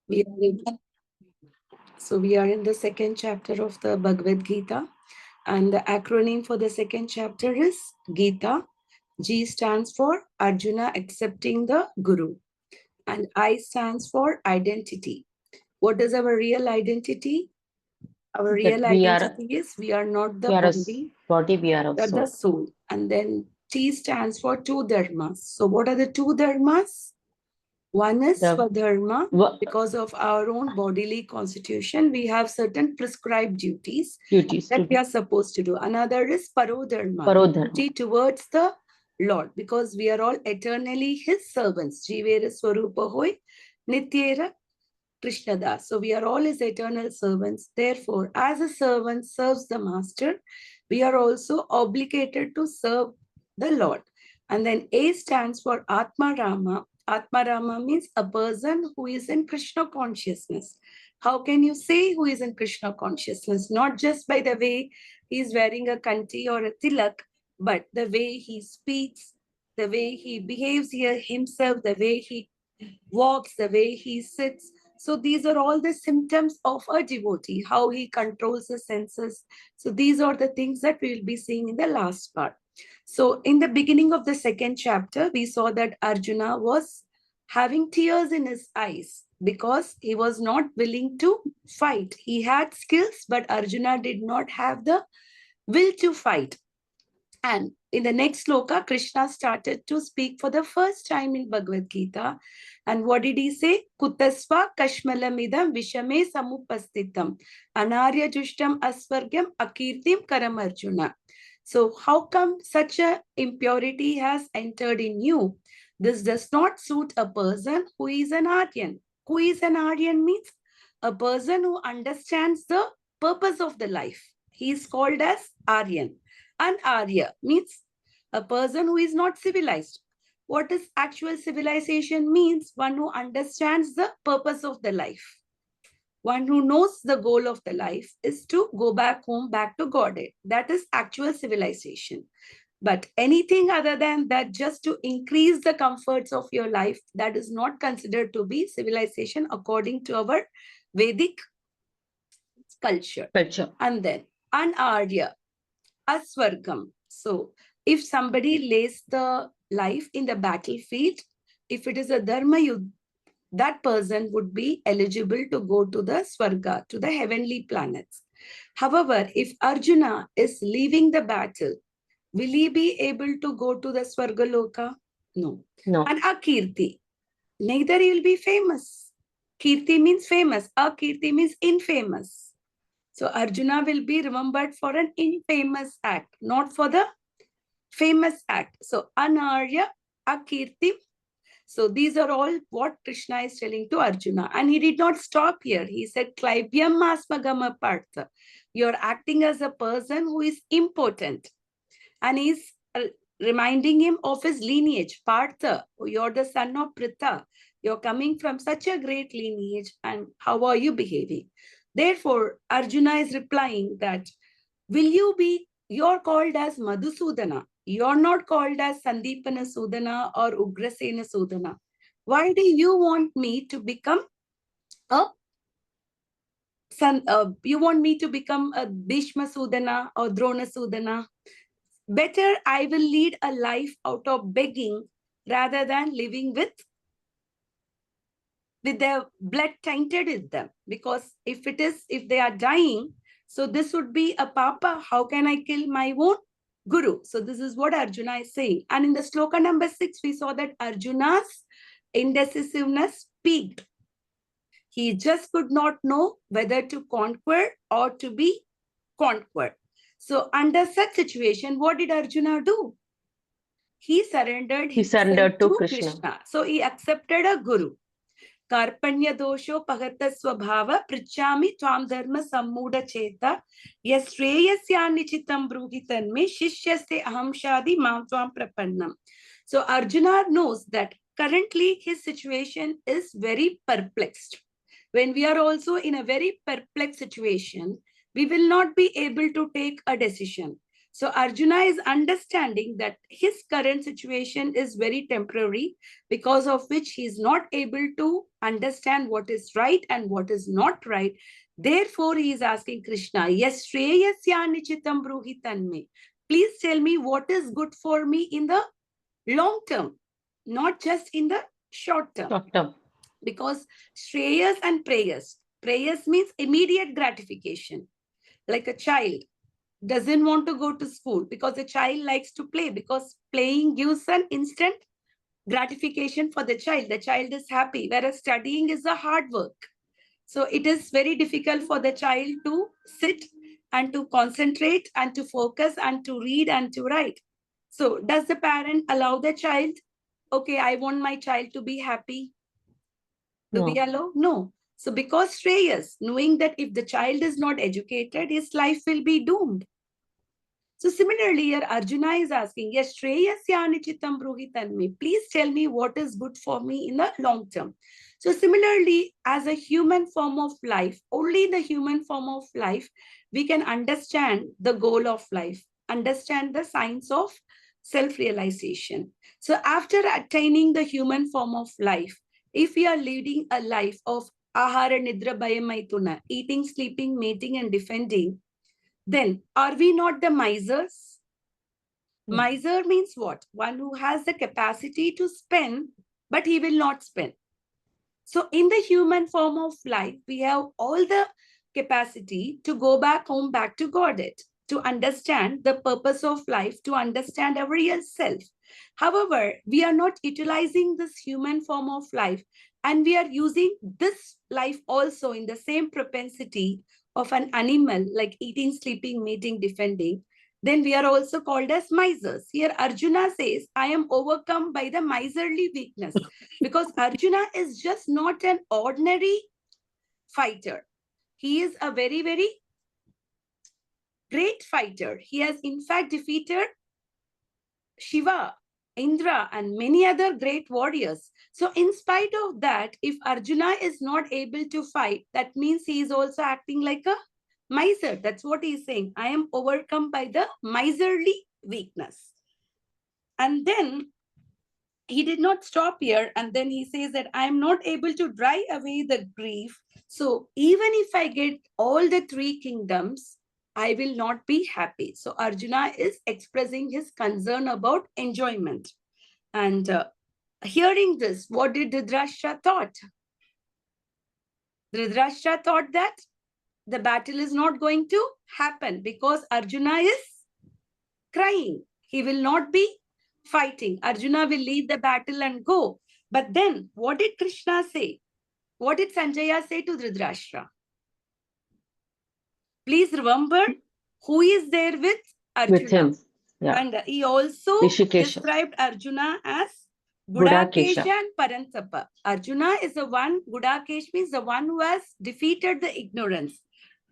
We are in, we are in the second chapter of the Bhagavad Gita, and the acronym for the second chapter is Gita. G stands for Arjuna accepting the Guru, and I stands for identity. What is our real identity? Our real That identity is we are not the we are a body, body, we are a but the soul. soul. And then T stands for two dharmas. So, what are the two dharmas? One is The Swadharma. wo- Because of our own bodily constitution, we have certain prescribed duties duties to that we do. are supposed to do. Another is Parodharma, Parodharma. duty towards the Lord, because we are all eternally His servants. Jivera Swarupa Hoy, Nityera Krishnadas. So we are all His eternal servants. Therefore, as a servant serves the Master, we are also obligated to serve the Lord. And then A stands for Atma Rama. Atma Rama means a person who is in Krishna consciousness. How can you say who is in Krishna consciousness? Not just by the way he is wearing a kanti or a tilak, but the way he speaks, the way he behaves here himself, the way he walks, the way he sits. So these are all the symptoms of a devotee, how he controls the senses. So these are the things that we will be seeing in the last part. So in the beginning of the second chapter, we saw that Arjuna was having tears in his eyes because he was not willing to fight. He had skills, but Arjuna did not have the will to fight. And in the next sloka, Krishna started to speak for the first time in Bhagavad Gita. And what did he say? Kutasva kashmalamidam vishame samupastitam anarya jushtam asvargam akirtim karam Arjuna. So how come such a impurity has entered in you? This does not suit a person who is an Aryan. Who is an Aryan means a person who understands the purpose of the life. He is called as Aryan. An Arya means a person who is not civilized. What is actual civilization means? One who understands the purpose of the life. One who knows the goal of the life is to go back home, back to Godhead. That is actual civilization. But anything other than that, just to increase the comforts of your life, that is not considered to be civilization according to our Vedic culture. And then, an Arya, Aswargam. So, if somebody lays the life in the battlefield, if it is a Dharma Yudh, that person would be eligible to go to the Swarga, to the heavenly planets. However, if Arjuna is leaving the battle, will he be able to go to the Swargaloka? No. No. And Akirti, neither he will be famous. Kirti means famous, Akirti means infamous. So Arjuna will be remembered for an infamous act, not for the famous act. So Anarya, Akirti. So these are all what Krishna is telling to Arjuna. And he did not stop here. He said, Klaibyam Asmagama Partha. You're acting as a person who is impotent. And he's reminding him of his lineage. Partha, you're the son of Pritha. You're coming from such a great lineage. And how are you behaving? Therefore, Arjuna is replying that, will you be, you're called as Madhusudana. You're not called as Sandipana Sudana or Ugrasena Sudana. Why do you want me to become a you want me to become a Bhishma Sudana or Drona Sudana? Better I will lead a life out of begging rather than living with their blood tainted in them. Because if they are dying, so this would be a papa. How can I kill my own guru? So this is what Arjuna is saying. And in the sloka number 6, we saw that Arjuna's indecisiveness peaked. He just could not know whether to conquer or to be conquered. So under such situation, what did Arjuna do? He surrendered himself to Krishna. So he accepted a guru. कार्पण्य दोषो पगत स्वभाव पृच्छामि त्वां धर्म सम्मूढ़ चेता यश्रेयस्यान्निचितं ब्रूहि तन्मे शिष्यस्ते अहं शादि मां त्वां प्रपन्नम. So Arjuna knows that currently his situation is very perplexed. When we are also in a very perplexed situation, we will not be able to take a decision. So Arjuna is understanding that his current situation is very temporary, because of which he is not able to understand what is right and what is not right. Therefore, he is asking Krishna, yes, Shreyasya Nichitam Bruhi Tanme. Please tell me what is good for me in the long term, not just in the short term. Short term. Because Shreyas and Prayas. Prayas means immediate gratification. Like a child doesn't want to go to school because a child likes to play, because playing gives an instant gratification for the child. The child is happy, whereas studying is a hard work. So it is very difficult for the child to sit and to concentrate and to focus and to read and to write. So does the parent allow the child, okay, I want my child to be happy? Do we allow? No. So because Shreyas, knowing that if the child is not educated, his life will be doomed. So similarly, here Arjuna is asking, yes, Shreyasya Chitam Bruhi Tanme. Please tell me what is good for me in the long term. So similarly, as a human form of life, only in the human form of life, we can understand the goal of life, understand the science of self-realization. So after attaining the human form of life, if we are leading a life of ahara, nidra, bayamaituna, eating, sleeping, mating, and defending, then are we not the misers? Miser means what? One who has the capacity to spend, but he will not spend. So in the human form of life, we have all the capacity to go back home, back to Godhead, to understand the purpose of life, to understand our real self. However, we are not utilizing this human form of life, and we are using this life also in the same propensity of an animal, like eating, sleeping, mating, defending. Then we are also called as misers. Here Arjuna says, I am overcome by the miserly weakness, because Arjuna is just not an ordinary fighter. He is a very, very great fighter. He has in fact defeated Shiva, Indra, and many other great warriors. So in spite of that, if Arjuna is not able to fight, that means he is also acting like a miser. That's what he's saying. I am overcome by the miserly weakness. And then he did not stop here. And then he says that I am not able to drive away the grief. So even if I get all the three kingdoms, I will not be happy. So Arjuna is expressing his concern about enjoyment. And hearing this, what did Dhritarashtra thought? Dhritarashtra thought that the battle is not going to happen because Arjuna is crying. He will not be fighting. Arjuna will lead the battle and go. But then what did Krishna say? What did Sanjaya say to Dhritarashtra? Please remember who is there with Arjuna. With him. Yeah. And he also Rishikesha. described Arjuna as Gudakesha. Gudakesha and Parantapa. Arjuna is the one, Gudakesh means the one who has defeated the ignorance.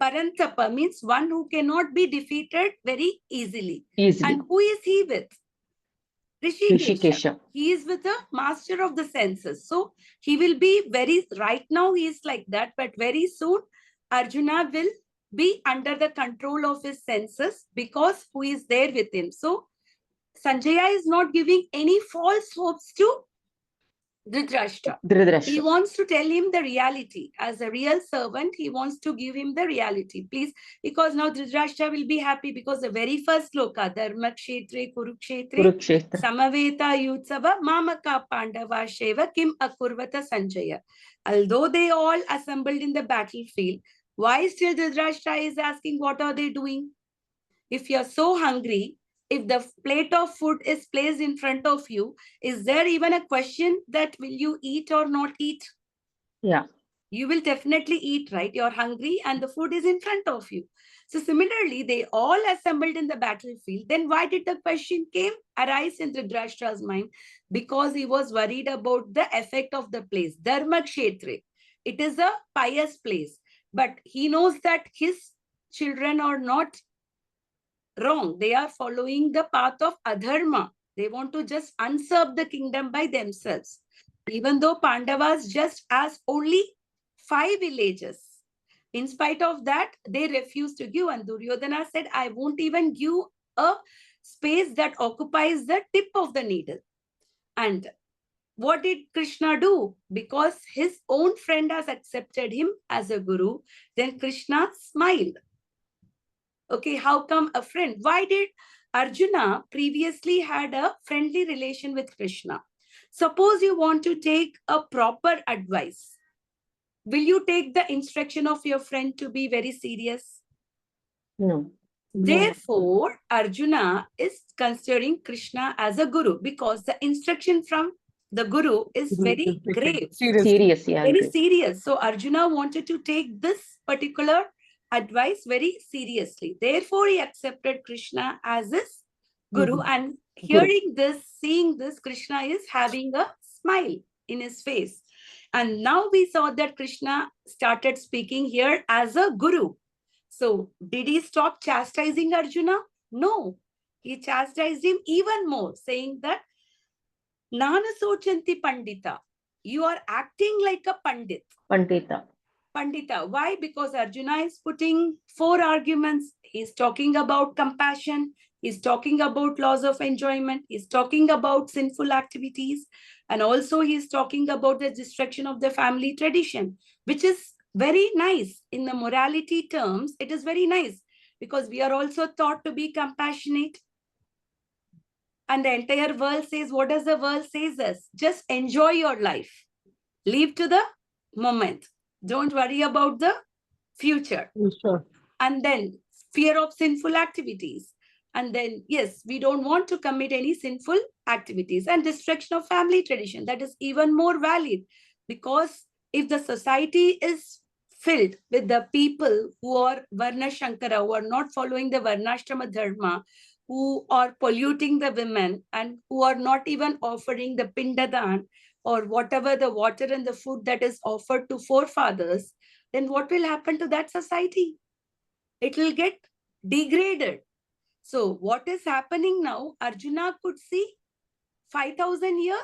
Parantapa means one who cannot be defeated very easily. And who is he with? Rishikesha. He is with the master of the senses. So he will be very, right now he is like that, but very soon Arjuna will be under the control of his senses because who is there with him. So Sanjaya is not giving any false hopes to Dhritarashtra. He wants to tell him the reality. As a real servant, he wants to give him the reality. Please, because now Dhritarashtra will be happy because the very first sloka, Dharma Kshetre Kurukshetre, Samaveta Yutsava, Mamaka Pandava Sheva, Kim Akurvata Sanjaya. Although they all assembled in the battlefield, why still Dhritarashtra is asking what are they doing? If you're so hungry, if the plate of food is placed in front of you, is there even a question that will you eat or not eat? Yeah. You will definitely eat, right? You're hungry and the food is in front of you. So similarly, they all assembled in the battlefield. Then why did the question arise in Dhritarashtra's mind? Because he was worried about the effect of the place. Dharma Kshetre. It is a pious place. But he knows that his children are not wrong. They are following the path of adharma. They want to just usurp the kingdom by themselves. Even though Pandavas just asked only 5 villages. In spite of that, they refused to give. And Duryodhana said, I won't even give a space that occupies the tip of the needle. And what did Krishna do? Because his own friend has accepted him as a guru, then Krishna smiled. Okay, how come a friend? Why did Arjuna previously had a friendly relation with Krishna? Suppose you want to take a proper advice. Will you take the instruction of your friend to be very serious? No. Therefore, Arjuna is considering Krishna as a guru because the instruction from the guru is very grave. Serious, yeah. Very Great. serious. So Arjuna wanted to take this particular advice very seriously. Therefore, he accepted Krishna as his guru. And hearing this, seeing this, Krishna is having a smile in his face. And now we saw that Krishna started speaking here as a guru. So did he stop chastising Arjuna? No. He chastised him even more, saying that Nana Sochanti Pandita, you are acting like a Pandit. Pandita. Pandita. Why? Because Arjuna is putting 4 arguments. He's talking about compassion. He's talking about laws of enjoyment. He's talking about sinful activities. And also he's talking about the destruction of the family tradition, which is very nice. In the morality terms, it is very nice because we are also taught to be compassionate. And the entire world says, what does the world says us? Just enjoy your life. Live to the moment. Don't worry about the future. Sure. And then fear of sinful activities. And then, yes, we don't want to commit any sinful activities. And destruction of family tradition. That is even more valid. Because if the society is filled with the people who are Varna Shankara, who are not following the Varnashrama Dharma, who are polluting the women, and who are not even offering the Pindadan, or whatever the water and the food that is offered to forefathers, then what will happen to that society? It will get degraded. So what is happening now? Arjuna could see 5,000 years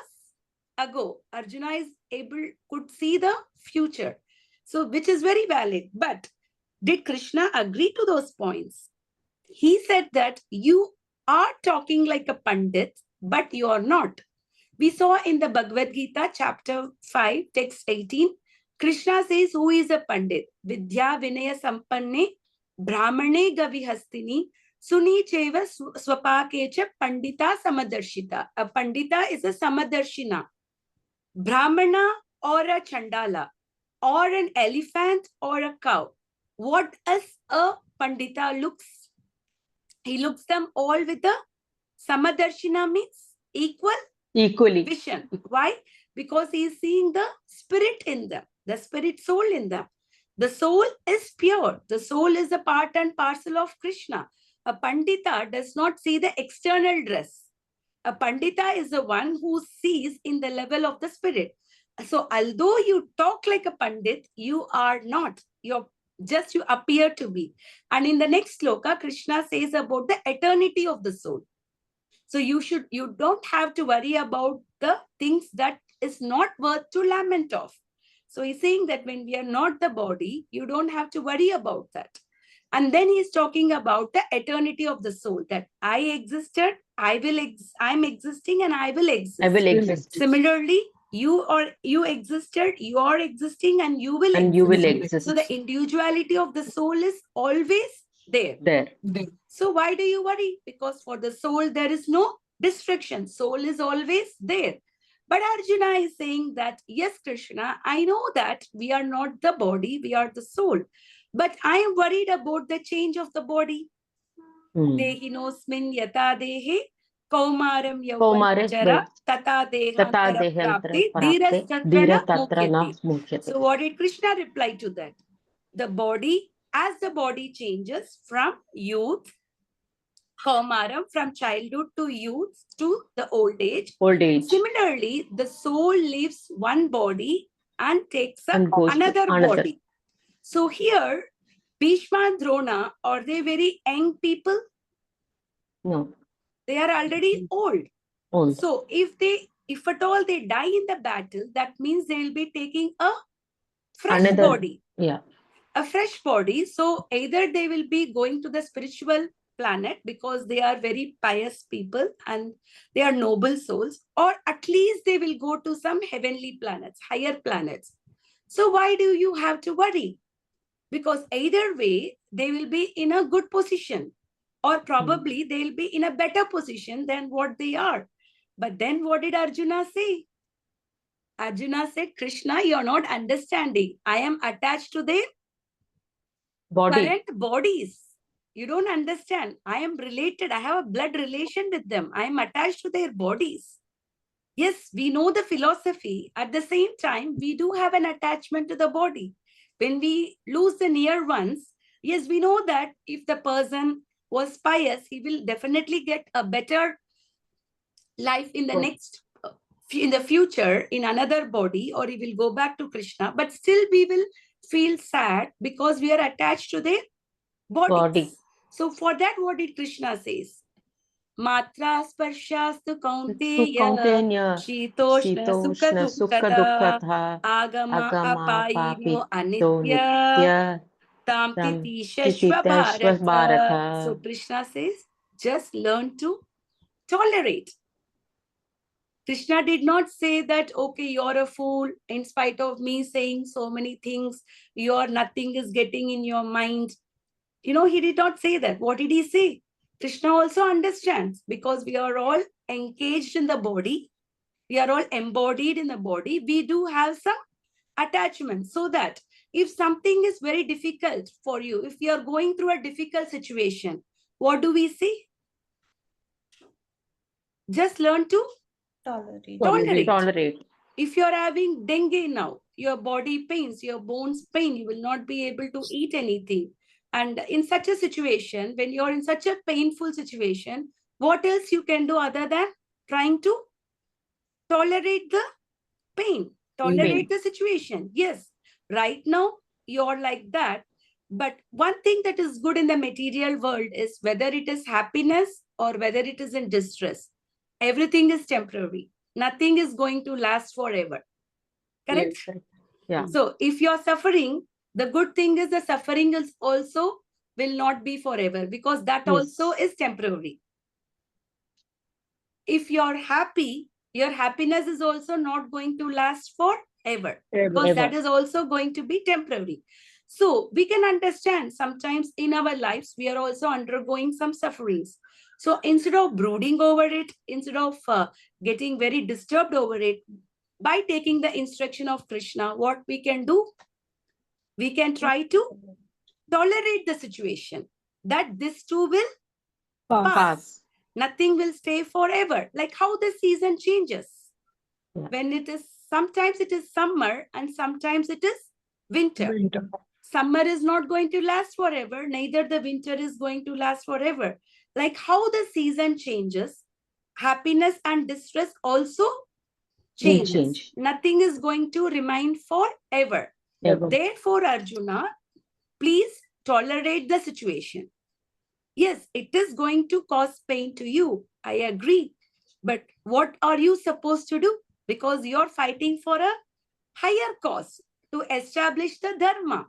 ago. Arjuna is could see the future. So which is very valid. But did Krishna agree to those points? He said that you are talking like a Pandit, but you are not. We saw in the Bhagavadgita, chapter 5, text 18, Krishna says, who is a Pandit? Vidya Vinaya Sampanne, Brahmane Gavihastini, Suni Cheva Swapakecha Pandita Samadarshita. A Pandita is a Samadarshina. Brahmana or a Chandala, or an elephant or a cow. What does a Pandita looks? He looks them all with a Samadarshina means equally vision. Why? Because he is seeing the spirit in them, the spirit soul in them. The soul is pure. The soul is a part and parcel of Krishna. A Pandita does not see the external dress. A Pandita is the one who sees in the level of the spirit. So although you talk like a Pandit, you are not. You appear to be. And in the next sloka, Krishna says about the eternity of the soul. So you don't have to worry about the things that is not worth to lament of. So he's saying that when we are not the body, you don't have to worry about that. And then he's talking about the eternity of the soul, that I existed, I'm existing, and I will exist. I will exist. Similarly, you existed, you are existing, and you will And exist. you will exist. So the individuality of the soul is always there. So why do you worry? Because for the soul, there is no distraction. Soul is always there. But Arjuna is saying that, yes, Krishna, I know that we are not the body, we are the soul. But I am worried about the change of the body. Dehinosmin yata dehe kaumaram yauvanajara tata dehantara prapti dhirasatrana mukhyate. So what did Krishna reply to that? The body, as the body changes from youth, kaumaram, from childhood to youth to the old age. Similarly, the soul leaves one body and takes up another body. So here, Bhishma and Drona, are they very young people? No. They are already old. So if at all they die in the battle, that means they will be taking a fresh body. Yeah. A fresh body. So either they will be going to the spiritual planet because they are very pious people and they are noble souls, or at least they will go to some heavenly planets, higher planets. So why do you have to worry? Because either way, they will be in a good position, or probably they'll be in a better position than what they are. But then what did Arjuna say? Arjuna said, Krishna, you're not understanding. I am attached to their Body. current bodies. You don't understand. I am related. I have a blood relation with them. I am attached to their bodies. Yes, we know the philosophy. At the same time, we do have an attachment to the body. When we lose the near ones, yes, we know that if the person was pious, he will definitely get a better life in the next, in the future, in another body, or he will go back to Krishna. But still, we will feel sad because we are attached to their bodies. Body. So for that, what did Krishna says? Matra sparshastu kaunteya Kaunteya, shitoshna sukha Shitoshna Sukha dukkata Dukkatha, agama Agama apayino Papito anitya Nitya, tam Tam titishashva Tititashva bharata. So Bharata. Krishna says, just learn to tolerate. Krishna did not say that, okay, you're a fool, in spite of me saying so many things, nothing is getting in your mind. He did not say that. What did he say? Krishna also understands, because we are all engaged in the body. We are all embodied in the body. We do have some attachment, so that if something is very difficult for you, if you are going through a difficult situation, what do we say? Just learn to tolerate. If you're having dengue now, your body pains, your bones pain, you will not be able to eat anything. And in such a situation, when you're in such a painful situation, what else you can do other than trying to tolerate the pain, tolerate the situation? Yes, right now you're like that. But one thing that is good in the material world is whether it is happiness or whether it is in distress, everything is temporary. Nothing is going to last forever. Correct? Yes. Yeah. So if you're suffering, the good thing is the suffering is also will not be forever, because that also is temporary. If you're happy, your happiness is also not going to last forever, because that is also going to be temporary. So we can understand sometimes in our lives, we are also undergoing some sufferings. So instead of brooding over it, instead of getting very disturbed over it, by taking the instruction of Krishna, what we can do? We can try to tolerate the situation, that this too will pass. Nothing will stay forever. Like how the season changes. When it is, sometimes it is summer and sometimes it is winter. Summer is not going to last forever, neither the winter is going to last forever. Like how the season changes, happiness and distress also changes. Nothing is going to remain forever. Therefore, Arjuna, please tolerate the situation. Yes, it is going to cause pain to you. I agree. But what are you supposed to do? Because you're fighting for a higher cause to establish the dharma.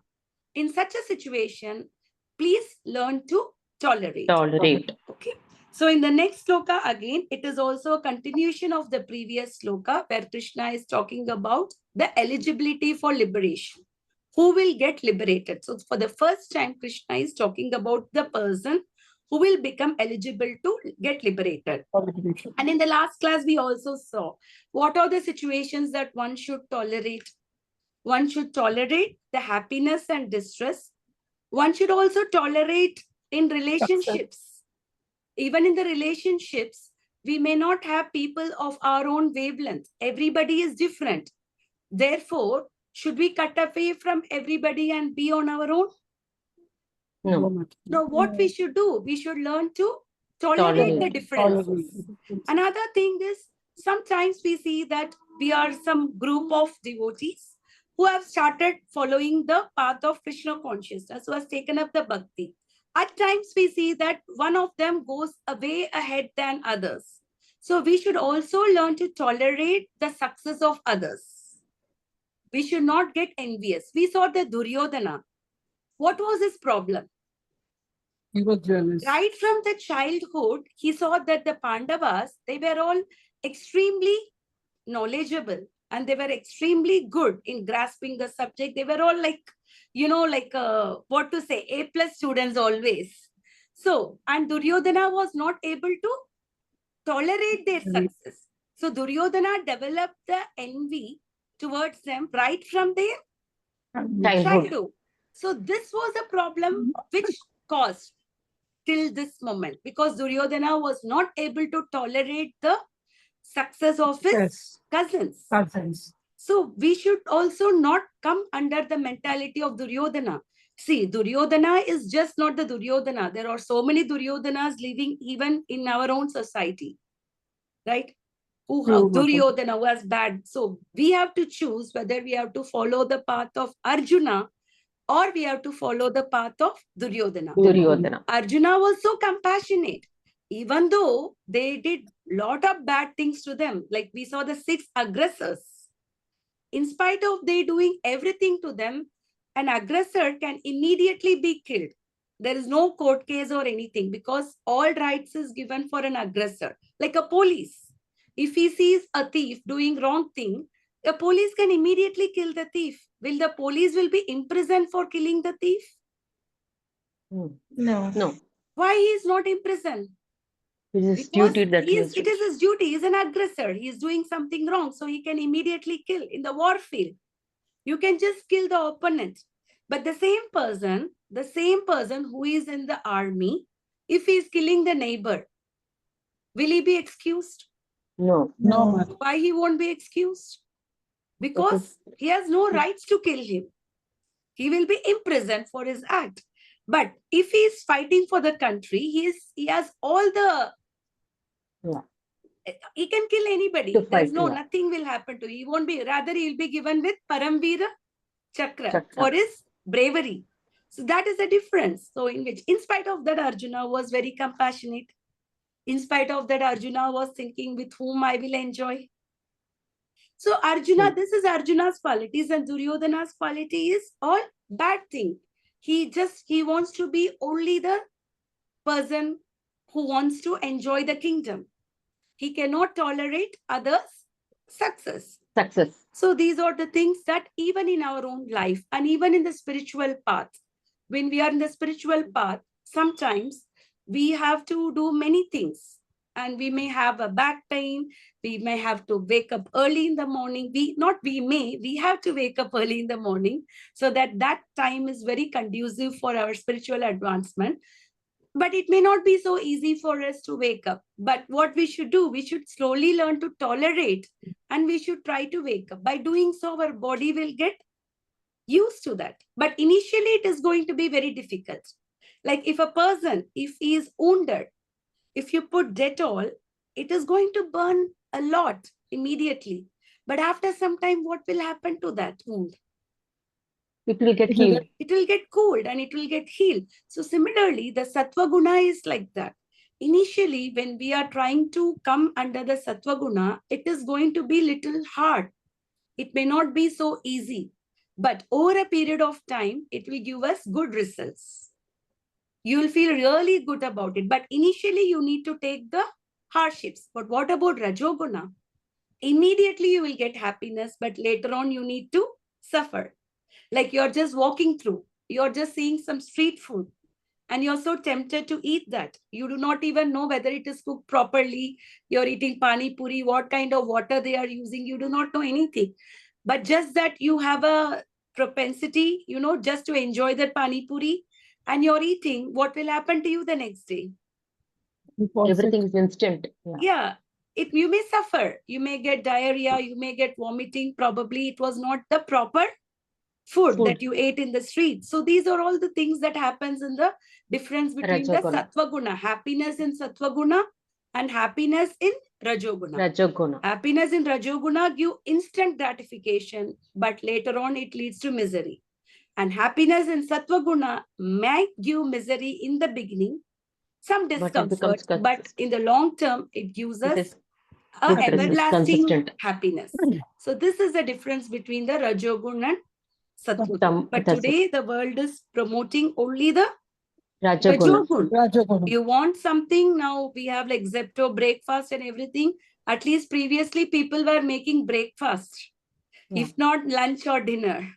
In such a situation, please learn to tolerate. Okay. So in the next sloka, again, it is also a continuation of the previous sloka where Krishna is talking about the eligibility for liberation. Who will get liberated? So for the first time, Krishna is talking about the person who will become eligible to get liberated. And in the last class, we also saw what are the situations that one should tolerate. One should tolerate the happiness and distress. One should also tolerate in relationships. Even in the relationships, we may not have people of our own wavelength. Everybody is different. Therefore, should we cut away from everybody and be on our own? No. No, what we should do? We should learn to tolerate the differences. Another thing is, sometimes we see that we are some group of devotees who have started following the path of Krishna consciousness, who has taken up the bhakti. At times we see that one of them goes way ahead than others. So we should also learn to tolerate the success of others. We should not get envious. We saw the Duryodhana. What was his problem? He was jealous. Right from the childhood, he saw that the Pandavas, they were all extremely knowledgeable and they were extremely good in grasping the subject. They were all like, what to say, A plus students always. So, and Duryodhana was not able to tolerate their success. So Duryodhana developed the envy towards them right from their childhood. So this was a problem which caused till this moment, because Duryodhana was not able to tolerate the success of his cousins. So we should also not come under the mentality of Duryodhana. See, Duryodhana is just not the Duryodhana. There are so many Duryodhanas living even in our own society, right? Duryodhana was bad. So we have to choose whether we have to follow the path of Arjuna or we have to follow the path of Duryodhana. Arjuna was so compassionate. Even though they did lot of bad things to them, like we saw the 6 aggressors. In spite of they doing everything to them, an aggressor can immediately be killed. There is no court case or anything because all rights is given for an aggressor. Like a police. If he sees a thief doing wrong thing, the police can immediately kill the thief. Will the police will be imprisoned for killing the thief? No. Why he is not imprisoned? It is his duty that it is his duty. He is an aggressor. He is doing something wrong. So he can immediately kill. In the war field, you can just kill the opponent. But the same person who is in the army, if he is killing the neighbor, will he be excused? No. Why he won't be excused? Because he has no rights to kill him. He will be imprisoned for his act. But if he is fighting for the country, he has all the... He can kill anybody. There's nothing will happen to him. He won't be... Rather, he will be given with Paramvira Chakra for his bravery. So that is the difference. So in spite of that, Arjuna was very compassionate. In spite of that, Arjuna was thinking with whom I will enjoy. So Arjuna, this is Arjuna's qualities, and Duryodhana's quality is all bad thing. He wants to be only the person who wants to enjoy the kingdom. He cannot tolerate others' success. So these are the things that even in our own life and even in the spiritual path, when we are in the spiritual path, sometimes we have to do many things. And we may have a back pain. We may have to wake up early in the morning. We have to wake up early in the morning so that time is very conducive for our spiritual advancement. But it may not be so easy for us to wake up. But what we should do, we should slowly learn to tolerate and we should try to wake up. By doing so, our body will get used to that. But initially, it is going to be very difficult. Like if he is wounded, if you put Dettol, it is going to burn a lot immediately. But after some time, what will happen to that wound? It will get healed. It will get cooled and it will get healed. So similarly, the Sattva Guna is like that. Initially, when we are trying to come under the Sattva Guna, it is going to be little hard. It may not be so easy. But over a period of time, it will give us good results. You will feel really good about it. But initially, you need to take the hardships. But what about Rajoguna? Immediately, you will get happiness, but later on, you need to suffer. Like you're just walking through, you're just seeing some street food, and you're so tempted to eat that. You do not even know whether it is cooked properly. You're eating pani puri, what kind of water they are using. You do not know anything. But just that you have a propensity, just to enjoy that pani puri, and you're eating, what will happen to you the next day? Everything is instant. Yeah. You may suffer. You may get diarrhea. You may get vomiting. Probably it was not the proper food that you ate in the street. So these are all the things that happens in the difference between the Sattva Guna. Happiness in Sattva Guna and happiness in Rajoguna. Happiness in Rajoguna give instant gratification, but later on it leads to misery. And happiness in Sattva Guna might give misery in the beginning, some discomfort, but in the long term, it gives us an everlasting happiness. So this is the difference between the Rajoguna and Sattva. But today, the world is promoting only the Rajaguna. Rajogun. You want something, now we have like Zepto breakfast and everything. At least previously people were making breakfast, Yeah. if not lunch or dinner.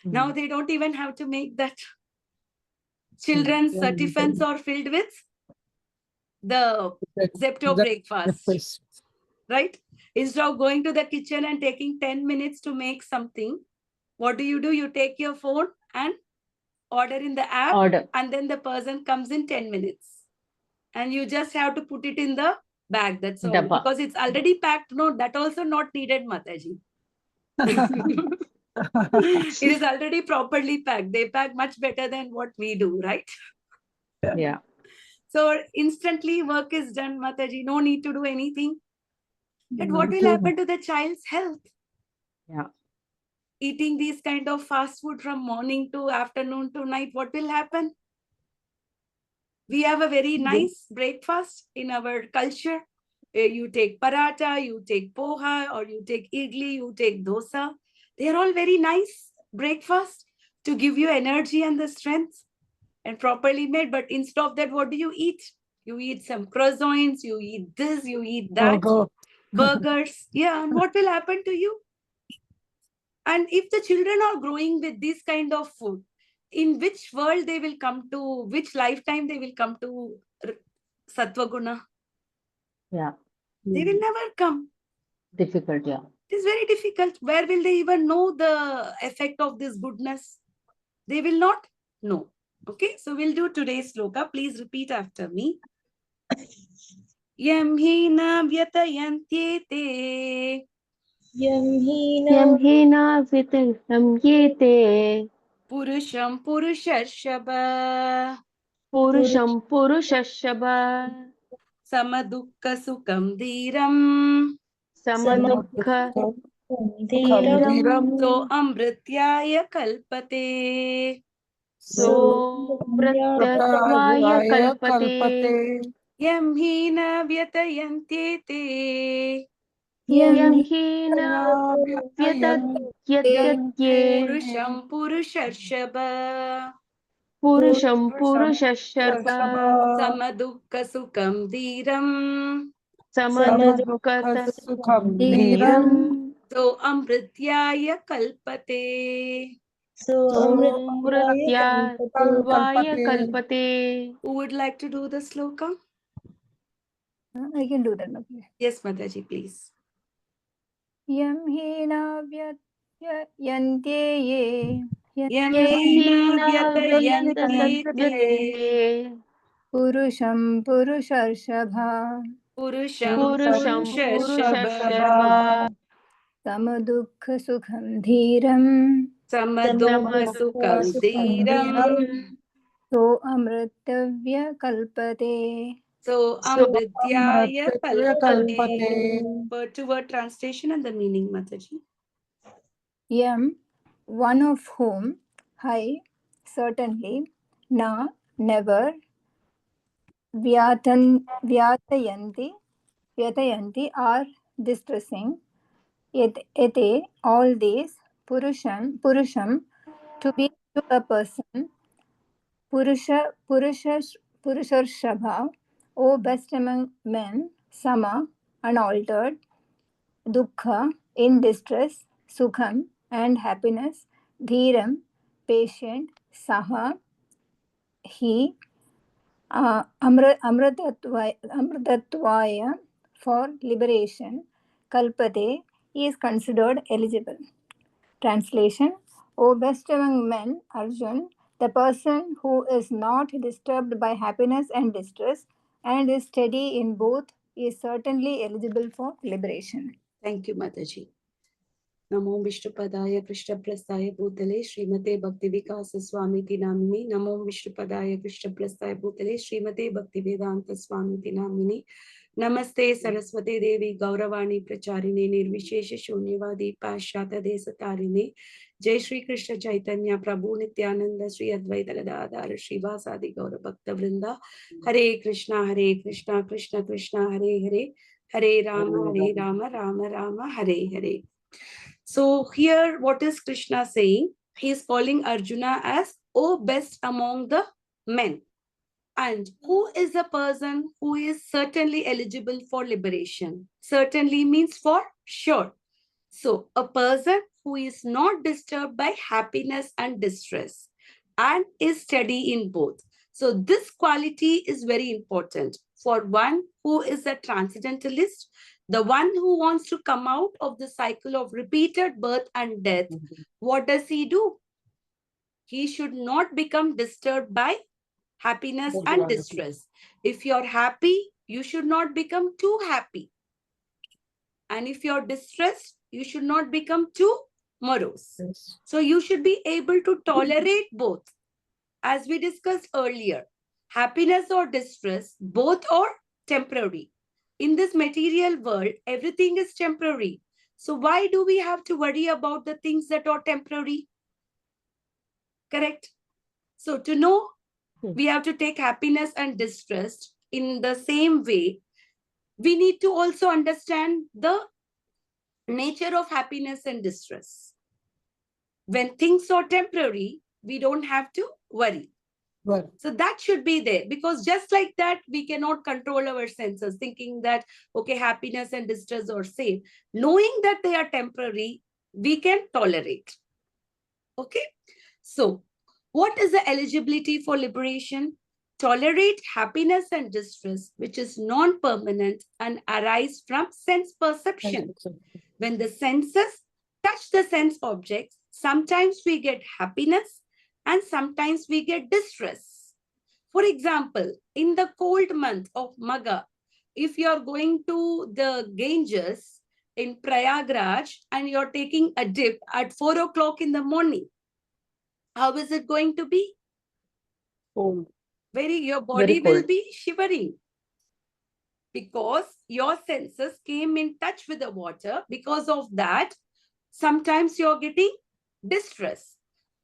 Now they don't even have to make that. Children's tiffins are filled with the Zepto breakfast, right? Instead of going to the kitchen and taking 10 minutes to make something, what do? You take your phone and order in the app, and then the person comes in 10 minutes. And you just have to put it in the bag. That's all. Dabba. Because it's already packed. No, that also not needed, Mataji. It is already properly packed. They pack much better than what we do, right? Yeah. So instantly work is done, Mataji. No need to do anything. But what will happen to the child's health? Yeah. Eating these kind of fast food from morning to afternoon to night, what will happen? We have a very nice breakfast in our culture. You take paratha, you take poha, or you take idli, you take dosa. They are all very nice breakfast to give you energy and the strength and properly made. But instead of that, what do you eat? You eat some croissants, you eat this, you eat that, burgers. Yeah, and what will happen to you? And if the children are growing with this kind of food, in which world they will come to, which lifetime they will come to Sattva Guna? Yeah. They will never come. Difficult, yeah. It is very difficult. Where will they even know the effect of this goodness? They will not know. Okay, so we'll do today's sloka. Please repeat after me. Yam hina vyatayantyete Yam hina vitam yete purusham purushashaba purusham purushashaba samadukka sukam dhiram samadukha dhiram so amrityaya kalpate. so mrityavaya kalpate Yam hina vyatayantyete yam hina vyatatyatye purusham purushashaba purusham purushasharbha samadukka sukam dhiram samadukha dhiram so amrityaya kalpate. Somrityavaya kalpate. Who would like to do the sloka? I can do that. Okay. Yes, Mataji, please. Yam hina vyantye Yam Hina vyatayantyete vyatatyate. purusham purusharshabha purusham Purusham purushashaba purushasharbha. samadukha sukham dhiram samadukka sukam dhiram so amritavya kalpate. so So amrityaya kalpate. kalpate. Word to word translation and the meaning, Mataji. Yam, one of whom, I, certainly, na, never, vyatayanti are distressing, ete, all these, purusham, to be to a person, purusharshabha, O best among men, sama, unaltered, dukkha, in distress, sukham, and happiness, dhiram, patient, saha, he, amritatvaya, for liberation, kalpate, he is considered eligible. Translation: O best among men, Arjun, the person who is not disturbed by happiness and distress and is steady in both is certainly eligible for liberation. Thank you, Mataji. Namo Vishnupadaya Krishnaprastaya Bhutale Srimate Bhakti Vikasa Swamiti Namini. Namo Vishnupadaya Krishnaprastaya Bhutale Srimate Bhakti Vedanta Swamiti Namini. Namaste Saraswati Devi Gauravani Pracharine Nirvishesha Shunyavadi Pashyata Desatarine. Jai Shri Krishna Chaitanya Prabhu Nityananda Shri Advaita Gadadhara Shri Vasadi Gaura Bhakta Vrinda. Hare Krishna Krishna Krishna Hare Hare. Hare Rama Rama Rama Hare Hare. So here, what is Krishna saying? He is calling Arjuna as, O best among the men. And who is a person who is certainly eligible for liberation? Certainly means for sure. So, a person who is not disturbed by happiness and distress and is steady in both. So, this quality is very important for one who is a transcendentalist, the one who wants to come out of the cycle of repeated birth and death. What does he do? He should not become disturbed by happiness and distress. If you're happy, you should not become too happy. And if you're distressed, you should not become too morose. Yes. So you should be able to tolerate both. As we discussed earlier, happiness or distress, both are temporary. In this material world, everything is temporary. So why do we have to worry about the things that are temporary? Correct? So to know, we have to take happiness and distress in the same way. We need to also understand the nature of happiness and distress. When things are temporary, we don't have to worry. Well, So that should be there, because just like that, we cannot control our senses, thinking that, okay, happiness and distress are same. Knowing that they are temporary, we can tolerate. Okay. So what is the eligibility for liberation? Tolerate happiness and distress, which is non-permanent and arise from sense perception. When the senses touch the sense objects, sometimes we get happiness and sometimes we get distress. For example, in the cold month of Magha, if you're going to the Ganges in Prayagraj and you're taking a dip at 4 o'clock in the morning, how is it going to be? cold. Your body Very will cold. be shivering because your senses came in touch with the water. Because of that, sometimes you're getting distress.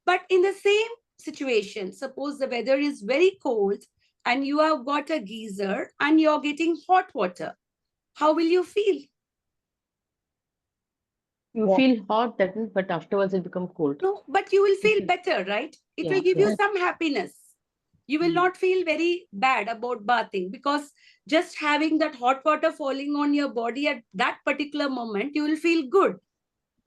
But in the same situation, suppose the weather is very cold and you have got a geyser and you're getting hot water. How will you feel? You Warm. feel hot, that means, but afterwards it become cold. No, but you will feel better, right? It will Yeah, give you yeah. some happiness. You will not feel very bad about bathing, because just having that hot water falling on your body at that particular moment, you will feel good.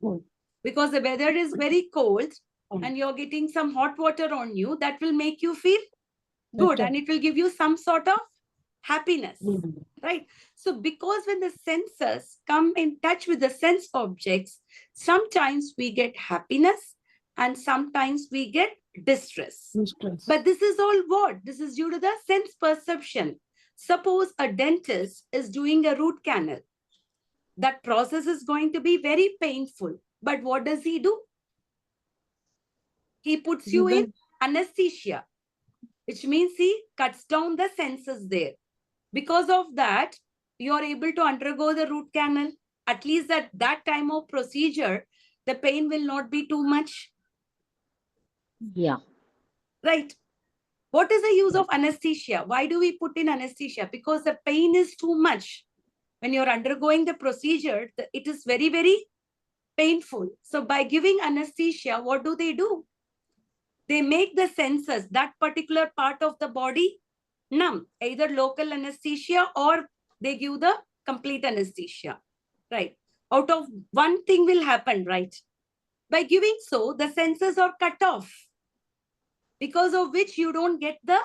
Good. Because the weather is very cold Mm. and you're getting some hot water on you, that will make you feel good, Better. and it will give you some sort of happiness. Mm. Right? So because when the senses come in touch with the sense objects, sometimes we get happiness and sometimes we get distress. Distress. But this is all what? This is due to the sense perception. Suppose a dentist is doing a root canal. That process is going to be very painful. But what does he do? He puts you in anesthesia, which means he cuts down the senses there. Because of that, you're able to undergo the root canal. At least at that time of procedure, the pain will not be too much. yeah. Right? What is the use of anesthesia? Why do we put in anesthesia? Because the pain is too much. When you're undergoing the procedure, it is very, very painful. So by giving anesthesia, what do? They make the senses, that particular part of the body, numb, either local anesthesia or they give the complete anesthesia, right? Out of one thing will happen, right? By giving so, the senses are cut off, because of which you don't get the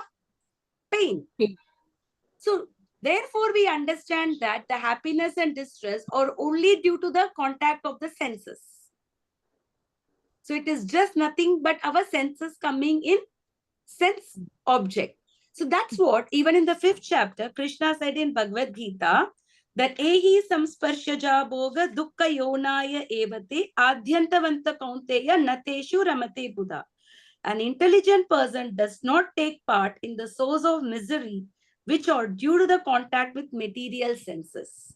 pain. Pain. So therefore, we understand that the happiness and distress are only due to the contact of the senses. So it is just nothing but our senses coming in sense object. So that's what, even in the 5th chapter, Krishna said in Bhagavadgita that ehi samsparshaja bhoga dukkha yonaya evate adhyantavanta kaunteya nateshu ramate buddha. An intelligent person does not take part in the source of misery which are due to the contact with material senses.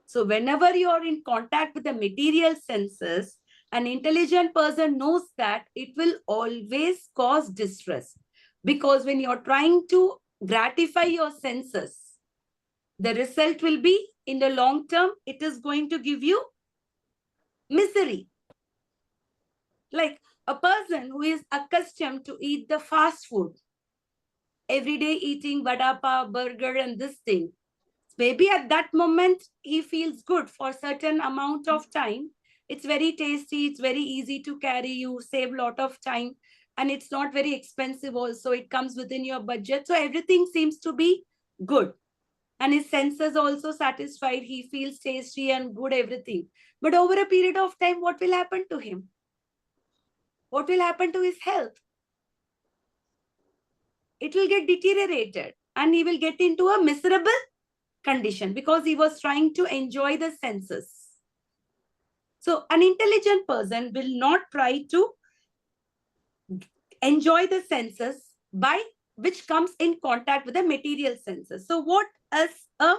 So whenever you are in contact with the material senses, an intelligent person knows that it will always cause distress. Because when you're trying to gratify your senses, the result will be, in the long term, it is going to give you misery. Like a person who is accustomed to eat the fast food, every day eating vada pav, burger and this thing. Maybe at that moment, he feels good for certain amount of time. It's very tasty. It's very easy to carry. You save a lot of time and it's not very expensive also. It comes within your budget. So everything seems to be good. And his senses also satisfied. He feels tasty and good, everything. But over a period of time, what will happen to him? What will happen to his health? It will get deteriorated and he will get into a miserable condition because he was trying to enjoy the senses. So an intelligent person will not try to enjoy the senses by which comes in contact with the material senses. So what as a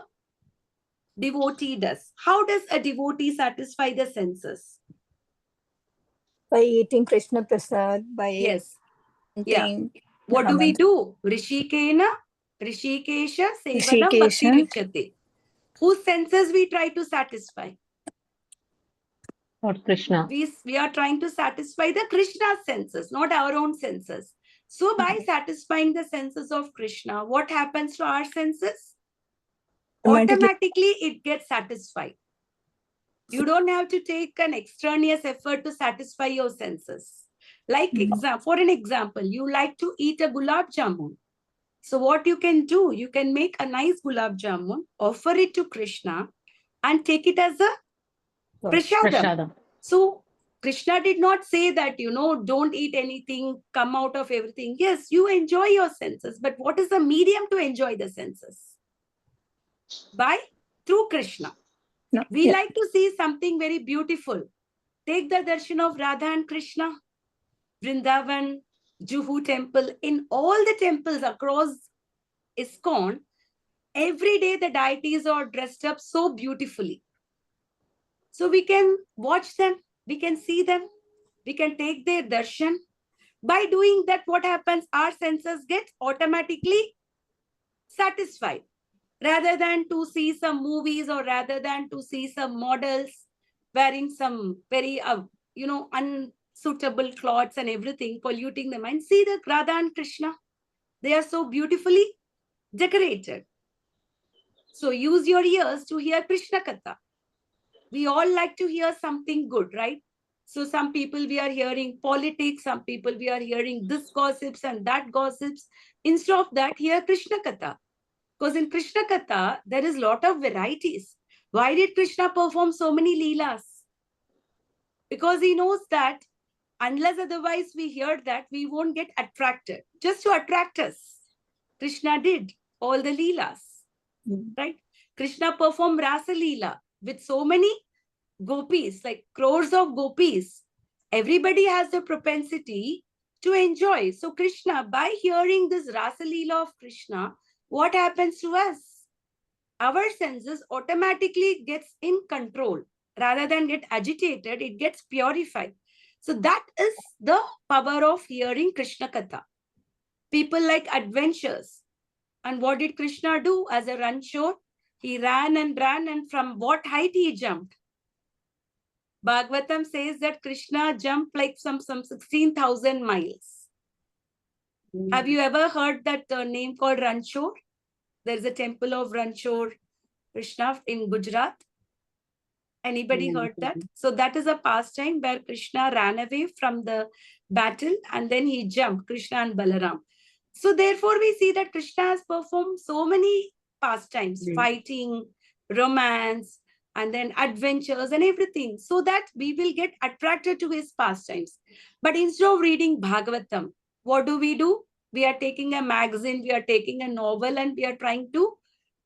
devotee does? How does a devotee satisfy the senses? By eating Krishna Prasad, by Yes. Yeah. chanting What do we Mahamantra. do? Rishikena, Rishikesha, Sevanam, Rishikesha. Bhakti Richate. Whose senses we try to satisfy? Lord Krishna. We are trying to satisfy the Krishna's senses, not our own senses. So by satisfying the senses of Krishna, what happens to our senses? Automatically, it gets satisfied. You don't have to take an extraneous effort to satisfy your senses. Like for an example, you like to eat a gulab jamun. So what you can do, you can make a nice gulab jamun, offer it to Krishna and take it as a prasadam. Prashadam. So Krishna did not say that, don't eat anything, come out of everything. Yes, you enjoy your senses, but what is the medium to enjoy the senses? Through Krishna. No. We like to see something very beautiful. Take the darshan of Radha and Krishna, Vrindavan, Juhu temple. In all the temples across ISKCON, every day the deities are dressed up so beautifully. So we can watch them, we can see them, we can take their darshan. By doing that, what happens? Our senses get automatically satisfied. Rather than to see some movies or rather than to see some models wearing some very, unsuitable clothes and everything, polluting the mind. See the Radha and Krishna. They are so beautifully decorated. So use your ears to hear Krishna Katha. We all like to hear something good, right? So some people we are hearing politics, some people we are hearing this gossips and that gossips. Instead of that, hear Krishna Katha. Because in Krishna Katha, there is a lot of varieties. Why did Krishna perform so many leelas? Because he knows that unless otherwise we hear that, we won't get attracted. Just to attract us, Krishna did all the leelas, right? Krishna performed Rasa Leela with so many gopis, like crores of gopis. Everybody has the propensity to enjoy. So Krishna, by hearing this Rasa Leela of Krishna, what happens to us? Our senses automatically gets in control. Rather than get agitated, it gets purified. So that is the power of hearing Krishna Katha. People like adventures. And what did Krishna do as a run showed? He ran and from what height he jumped? Bhagavatam says that Krishna jumped like some 16,000 miles. Have you ever heard that name called Ranchor? There's a temple of Ranchor Krishna in Gujarat. Anybody heard that? So that is a pastime where Krishna ran away from the battle and then he jumped, Krishna and Balaram. So therefore we see that Krishna has performed so many pastimes, fighting, romance, and then adventures and everything, so that we will get attracted to his pastimes. But instead of reading Bhagavatam, what do? We are taking a magazine, we are taking a novel, and we are trying to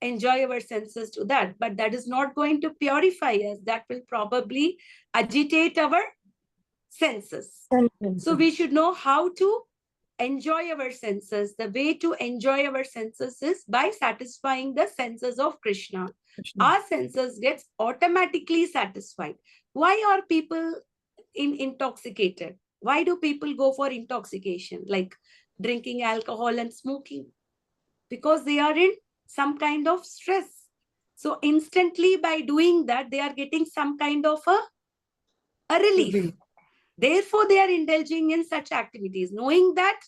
enjoy our senses to that. But that is not going to purify us. That will probably agitate our senses. So we should know how to enjoy our senses. The way to enjoy our senses is by satisfying the senses of Krishna. Our senses gets automatically satisfied. Why are people intoxicated? Why do people go for intoxication, like drinking alcohol and smoking? Because they are in some kind of stress. So instantly by doing that, they are getting some kind of a relief. Therefore, they are indulging in such activities, knowing that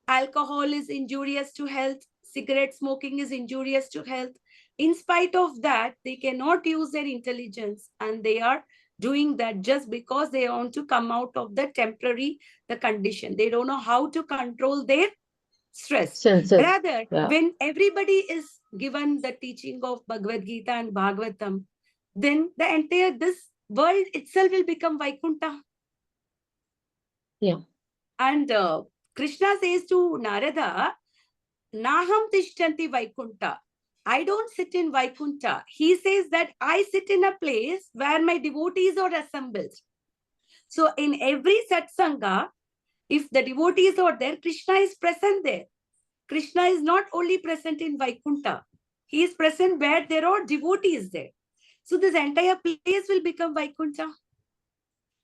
alcohol is injurious to health, cigarette smoking is injurious to health. In spite of that, they cannot use their intelligence, and they are doing that just because they want to come out of the temporary, the condition. They don't know how to control their stress. Senses. Rather, Yeah. when everybody is given the teaching of Bhagavad Gita and Bhagavatam, then the entire, this world itself will become Vaikuntha. Yeah. And Krishna says to Narada, Naham Tishtanti Vaikuntha. I don't sit in Vaikuntha. He says that I sit in a place where my devotees are assembled. So in every satsanga, if the devotees are there, Krishna is present there. Krishna is not only present in Vaikuntha, he is present where there are devotees there. So this entire place will become Vaikuntha.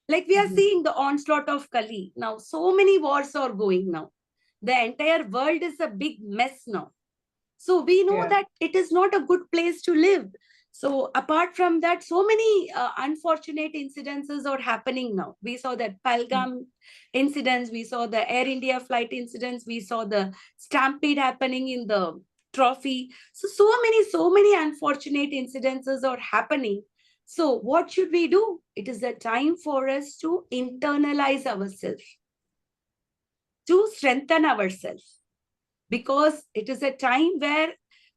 Like we are seeing the onslaught of Kali. Now, so many wars are going now. The entire world is a big mess now. So we know that it is not a good place to live. So apart from that, so many unfortunate incidences are happening now. We saw that Palgam incidents, we saw the Air India flight incidents, we saw the stampede happening in the trophy. So many unfortunate incidences are happening. So what should we do? It is a time for us to internalize ourselves, to strengthen ourselves, because it is a time where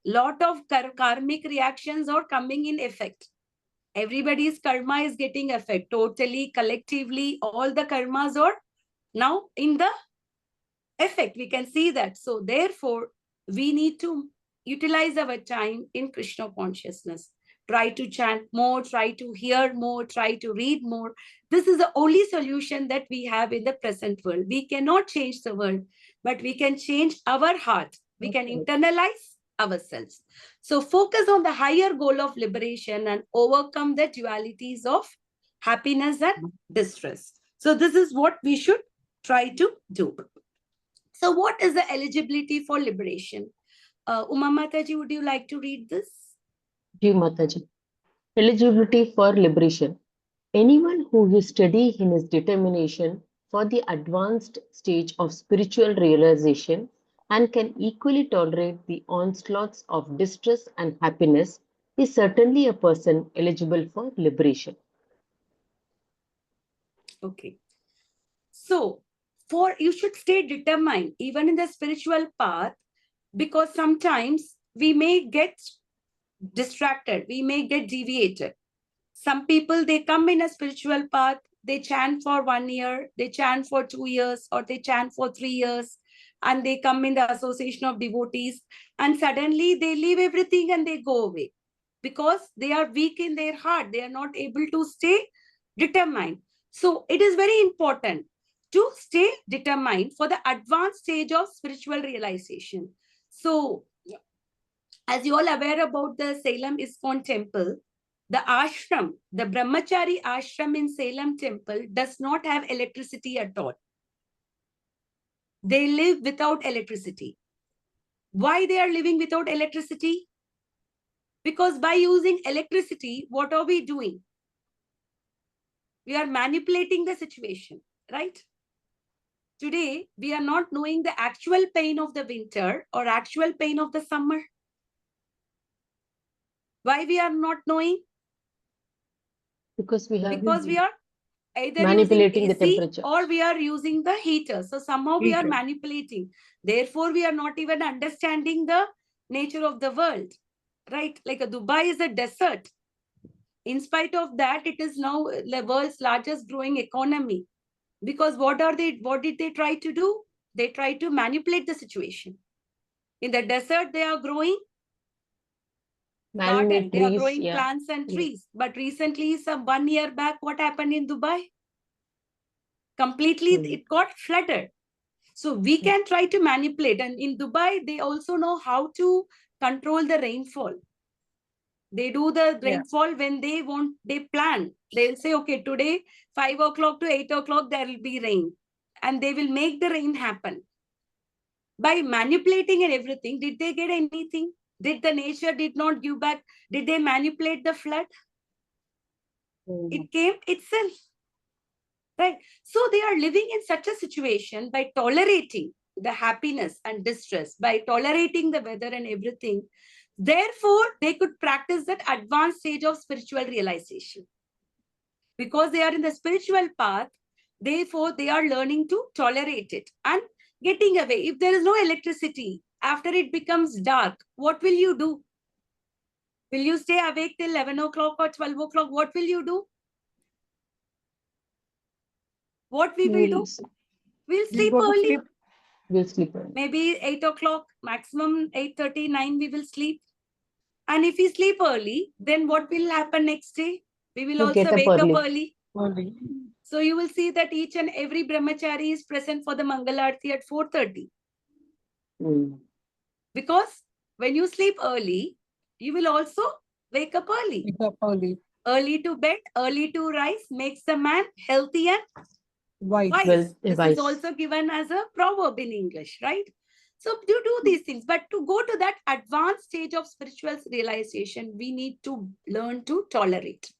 lot of karmic reactions are coming in effect. Everybody's karma is getting effect totally, collectively. All the karmas are now in the effect. We can see that. So therefore, we need to utilize our time in Krishna consciousness. Try to chant more, try to hear more, try to read more. This is the only solution that we have in the present world. We cannot change the world, but we can change our heart. We can internalize ourselves. So focus on the higher goal of liberation and overcome the dualities of happiness and distress. So this is what we should try to do. So what is the eligibility for liberation? Uma Mataji, would you like to read this? Ji Mataji. Eligibility for liberation. Anyone who is steady in his determination for the advanced stage of spiritual realization and can equally tolerate the onslaughts of distress and happiness is certainly a person eligible for liberation. Okay. So, you should stay determined even in the spiritual path, because sometimes we may get distracted, we may get deviated. Some people, they come in a spiritual path, they chant for 1 year, they chant for 2 years, or they chant for 3 years, and they come in the association of devotees, and suddenly they leave everything and they go away because they are weak in their heart. They are not able to stay determined. So it is very important to stay determined for the advanced stage of spiritual realization. So as you all aware about the Salem ISKCON temple, the ashram, the brahmachari ashram in Salem temple does not have electricity at all. They live without electricity. Why they are living without electricity? Because by using electricity, what are we doing? We are manipulating the situation, right? Today, we are not knowing the actual pain of the winter or actual pain of the summer. Why we are not knowing? Because we are either manipulating using the AC temperature. or we are using the heater. So somehow we are manipulating. Therefore, we are not even understanding the nature of the world, right? Like Dubai is a desert. In spite of that, it is now the world's largest growing economy. Because what did they try to do? They try to manipulate the situation. In the desert, they are growing garden. They are growing plants and trees. But recently, some 1 year back, what happened in Dubai? Completely, it got flooded. So we can try to manipulate. And in Dubai, they also know how to control the rainfall. They do the rainfall when they want, they plan. They'll say, okay, today, 5 o'clock to 8 o'clock, there will be rain. And they will make the rain happen. By manipulating and everything, did they get anything? Did the nature did not give back? Did they manipulate the flood? It came itself. Right. So they are living in such a situation by tolerating. the happiness and distress by tolerating the weather and everything. Therefore, they could practice that advanced stage of spiritual realization. Because they are in the spiritual path, therefore, they are learning to tolerate it and getting away. If there is no electricity, after it becomes dark, what will you do? Will you stay awake till 11 o'clock or 12 o'clock? What will you do? What we will do? We'll sleep Go to early. sleep. We'll sleep early. Maybe 8 o'clock, maximum 8:30, 9, we will sleep. And if we sleep early, then what will happen next day? We will We'll get also up wake up early. early. Early. So you will see that each and every brahmachari is present for the Mangalarti at 4:30. Mm. Because when you sleep early, you will also wake up early. Wake up early. Early to bed, early to rise makes the man healthy and Wise. wise. Well, This wise. is also given as a proverb in English, right? So you do these things, but to go to that advanced stage of spiritual realization, we need to learn to tolerate,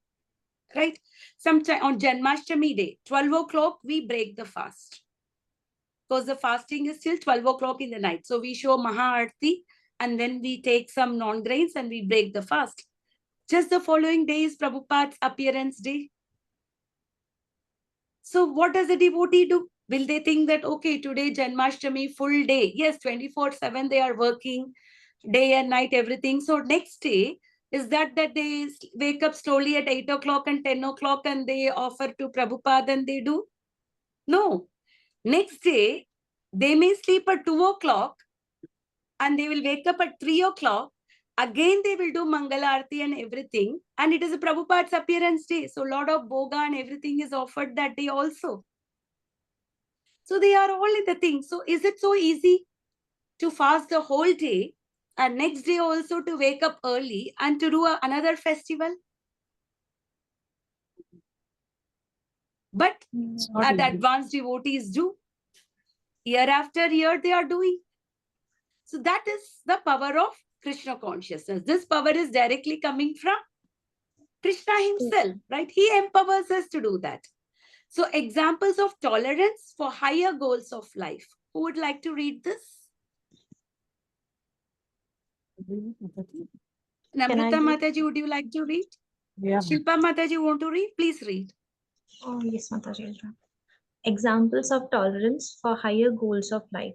right? Sometime on Janmashtami day, 12 o'clock, we break the fast. Because the fasting is till 12 o'clock in the night. So we show Maha Arti and then we take some non-grains and we break the fast. Just the following day is Prabhupada's appearance day. So what does the devotee do? Will they think that, okay, today Janmashtami, full day. Yes, 24/7 they are working, day and night, everything. So next day, is that they wake up slowly at 8 o'clock and 10 o'clock and they offer to Prabhupada and they do? No. Next day, they may sleep at 2 o'clock and they will wake up at 3 o'clock. Again, they will do Mangalarti and everything. And it is a Prabhupada's appearance day. So a lot of boga and everything is offered that day also. So they are all in the thing. So is it so easy to fast the whole day and next day also to wake up early and to do another festival? But Not the easy. advanced devotees do. Year after year, they are doing. So that is the power of Krishna consciousness. This power is directly coming from Krishna himself, right? He empowers us to do that. So examples of tolerance for higher goals of life. Who would like to read this? Namrata read? Mataji, would you like to read? Yeah. Shilpa Mataji, want to read? Please read. Oh, yes, Mataji. I'll try. Examples of tolerance for higher goals of life.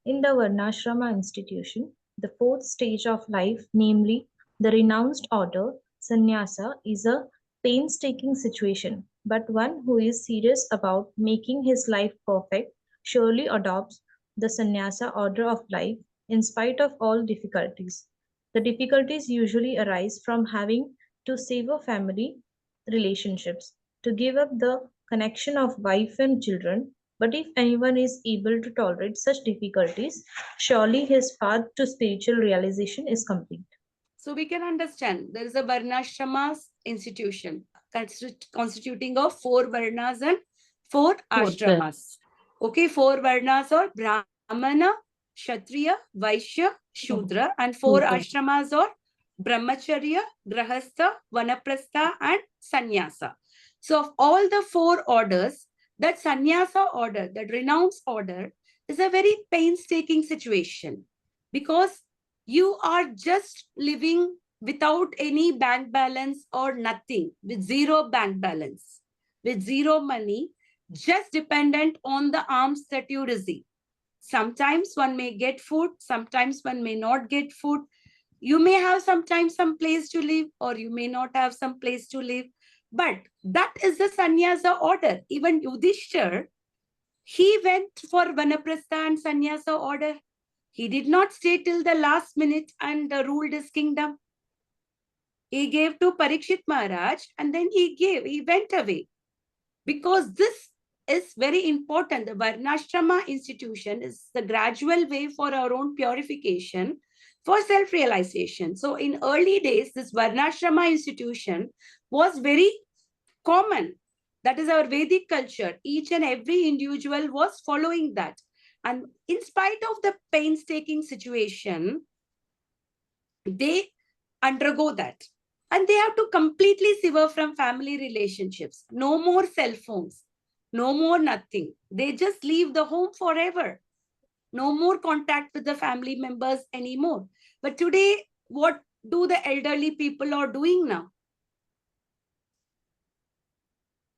In the Varnashrama institution, the fourth stage of life, namely the renounced order, sannyasa, is a painstaking situation, but one who is serious about making his life perfect surely adopts the sannyasa order of life in spite of all difficulties. The difficulties usually arise from having to sever family relationships, to give up the connection of wife and children. But if anyone is able to tolerate such difficulties, surely his path to spiritual realization is complete. So we can understand there is a Varnashrama institution constituting of 4 Varnas and 4 ashramas. Okay, 4 Varnas are Brahmana, Kshatriya, Vaishya, Shudra, and 4 Shudra. ashramas are Brahmacharya, Grahastha, Vanaprastha, and Sannyasa. So of all the 4 orders, that Sannyasa order, that renounced order, is a very painstaking situation because you are just living without any bank balance or nothing, with zero bank balance, with zero money, just dependent on the alms that you receive. Sometimes one may get food, sometimes one may not get food. You may have sometimes some place to live, or you may not have some place to live. But that is the sannyasa order. Even Yudhishthir, he went for Vanaprastha and sannyasa order. He did not stay till the last minute and ruled his kingdom. He gave to Parikshit Maharaj and then he went away. Because this is very important. The Varnashrama institution is the gradual way for our own purification, for self-realization. So in early days, this Varnashrama institution was very common. That is our Vedic culture. Each and every individual was following that. And in spite of the painstaking situation, they undergo that. And they have to completely sever from family relationships. No more cell phones. No more nothing. They just leave the home forever. No more contact with the family members anymore. But today, what do the elderly people are doing now?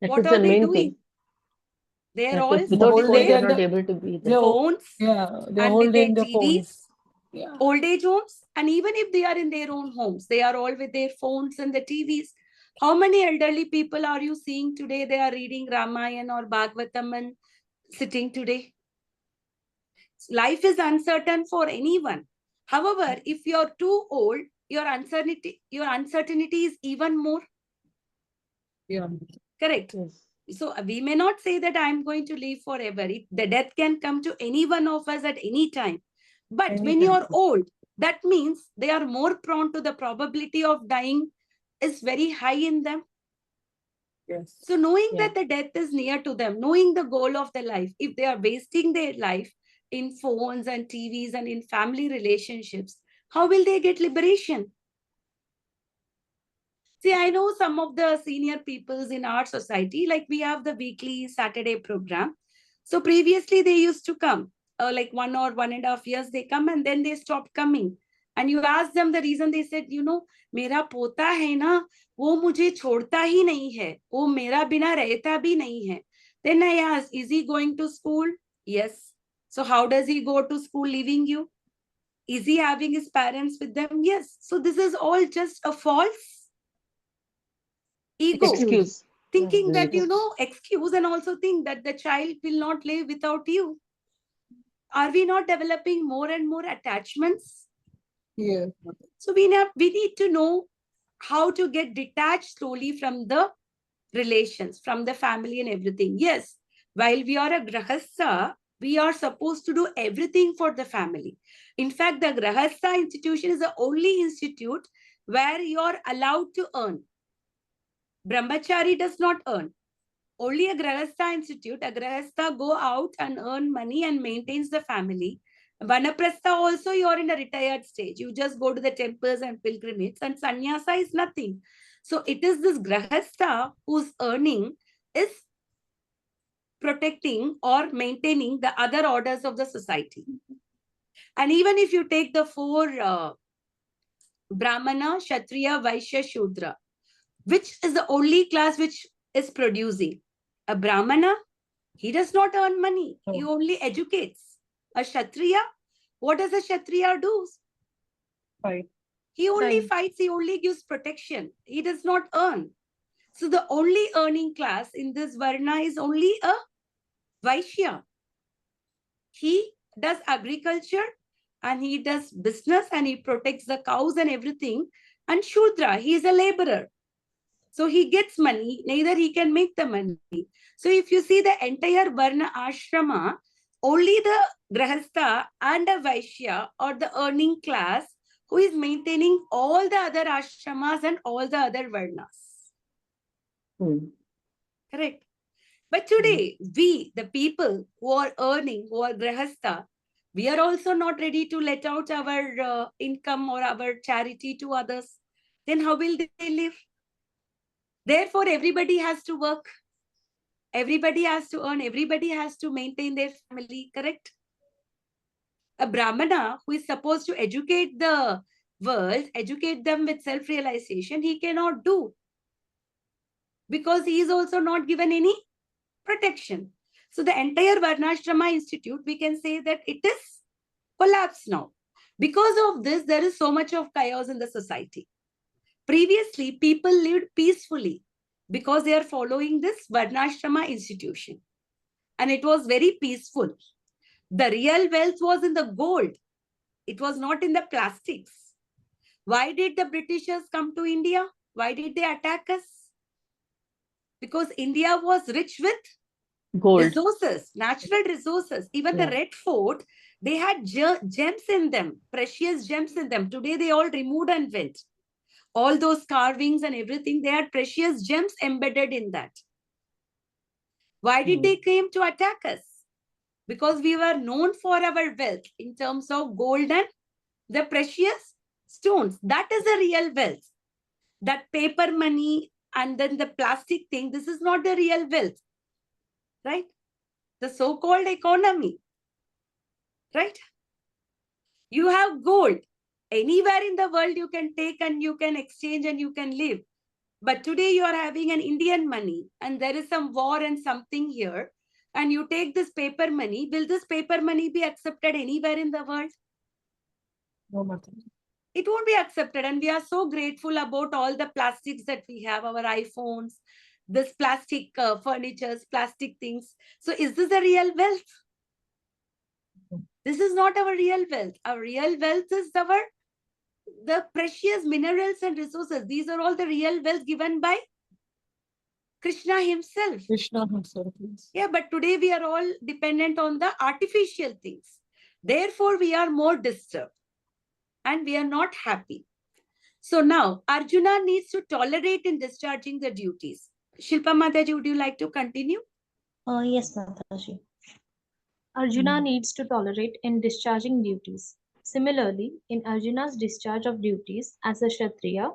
That What is are the they main doing? thing. They are That all is The without whole phone, day they sitting are they're not the, able to be with there. they're, phones the and whole with day their in the TVs, phones. Yeah. old age homes, and even if they are in their own homes, they are all with their phones and the TVs. How many elderly people are you seeing today? They are reading Ramayana or Bhagavatam and sitting today. Life is uncertain for anyone. However, if you're too old, your uncertainty is even more. Yeah. Correct. Yes. So we may not say that I'm going to live forever. The death can come to any one of us at any time. But when Anytime. you're old, that means they are more prone to the probability of dying is very high in them. Yes. So knowing Yeah. that the death is near to them, knowing the goal of their life, if they are wasting their life in phones and TVs and in family relationships, how will they get liberation? See, I know some of the senior peoples in our society, like we have the weekly Saturday program. So previously they used to come, like 1 or 1.5 years they come and then they stopped coming. And you ask them the reason, they said, मेरा पोता है ना, वो मुझे छोड़ता ही नहीं है, वो मेरा बिना रहता भी नहीं है. Then I asked, is he going to school? Yes. So how does he go to school leaving you? Is he having his parents with them? Yes. So this is all just a false ego, Excuse. thinking Yeah. that, Yes. excuse, and also think that the child will not live without you. Are we not developing more and more attachments? Yeah. So we need to know how to get detached slowly from the relations, from the family and everything. Yes, while we are a grahastha, we are supposed to do everything for the family. In fact, the grahastha institution is the only institute where you are allowed to earn. Brahmachari does not earn. Only a grahastha institute, a grahastha go out and earn money and maintains the family. Vanaprastha also, you're in a retired stage. You just go to the temples and pilgrimages, and sannyasa is nothing. So it is this grahastha whose earning is protecting or maintaining the other orders of the society. And even if you take the four Brahmana, Kshatriya, Vaishya, Shudra, which is the only class which is producing? A Brahmana, he does not earn money. He Oh. only educates. A Kshatriya, what does a Kshatriya do? Right. He only Right. fights, he only gives protection. He does not earn. So the only earning class in this Varna is only a Vaishya. He does agriculture and he does business and he protects the cows and everything. And Shudra, he is a laborer. So he gets money, neither he can make the money. So if you see the entire Varna ashrama, only the Grahastha and a Vaishya or the earning class who is maintaining all the other ashramas and all the other Varnas. Hmm. Correct. But today, we, the people who are earning, who are Grahastha, we are also not ready to let out our income or our charity to others. Then how will they live? Therefore, everybody has to work. Everybody has to earn. Everybody has to maintain their family, correct? A Brahmana who is supposed to educate the world, educate them with self-realization, he cannot do because he is also not given any protection. So the entire Varnashrama Institute, we can say that it is collapsed now. Because of this, there is so much of chaos in the society. Previously, people lived peacefully because they are following this Varnashrama institution. And it was very peaceful. The real wealth was in the gold. It was not in the plastics. Why did the Britishers come to India? Why did they attack us? Because India was rich with Gold. resources, natural resources. Even the Yeah. Red Fort, they had gems in them, precious gems in them. Today, they all removed and went. All those carvings and everything, they had precious gems embedded in that. Why did they came to attack us? Because we were known for our wealth in terms of gold and the precious stones. That is the real wealth. That paper money and then the plastic thing, this is not the real wealth, right? The so-called economy. right? You have gold. Anywhere in the world you can take and you can exchange and you can live. But today you are having an Indian money and there is some war and something here, and you take this paper money. Will this paper money be accepted anywhere in the world? No, Mataji. It won't be accepted. And we are so grateful about all the plastics that we have, our iPhones, this plastic furnitures, plastic things. So is this a real wealth? This is not our real wealth. Our real wealth is the precious minerals and resources. These are all the real wealth given by Krishna himself. Krishna himself, yes. Yeah, but today we are all dependent on the artificial things. Therefore, we are more disturbed and we are not happy. So now Arjuna needs to tolerate in discharging the duties. Shilpa Mataji, would you like to continue? Yes, Mataji. Arjuna needs to tolerate in discharging duties. Similarly, in Arjuna's discharge of duties as a Kshatriya,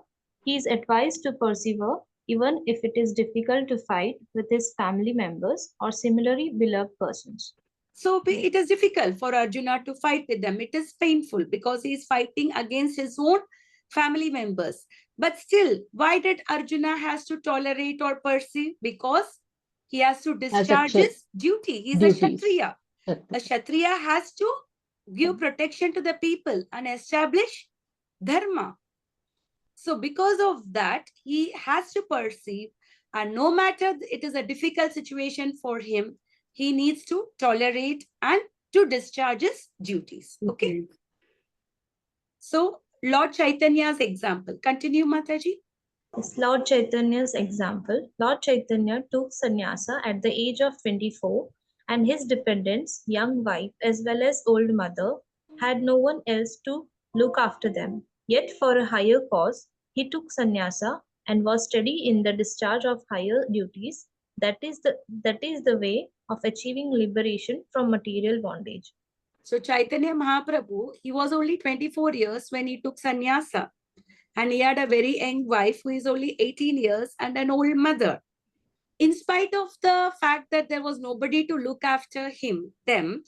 he is advised to persevere even if it is difficult to fight with his family members or similarly beloved persons. So it is difficult for Arjuna to fight with them. It is painful because he is fighting against his own family members. But still, why did Arjuna has to tolerate or perceive? Because he has to discharge his duty. He is a Kshatriya. A Kshatriya has to give protection to the people and establish dharma. So because of that, he has to perceive, and no matter it is a difficult situation for him, he needs to tolerate and to discharge his duties. Okay. So Lord Chaitanya's example. Continue, Mataji. Yes, Lord Chaitanya's example. Lord Chaitanya took sannyasa at the age of 24, and his dependents, young wife as well as old mother, had no one else to look after them. Yet for a higher cause, he took sannyasa and was steady in the discharge of higher duties. That is the way of achieving liberation from material bondage. So Chaitanya Mahaprabhu, he was only 24 years when he took sannyasa. And he had a very young wife who is only 18 years and an old mother. In spite of the fact that there was nobody to look after them,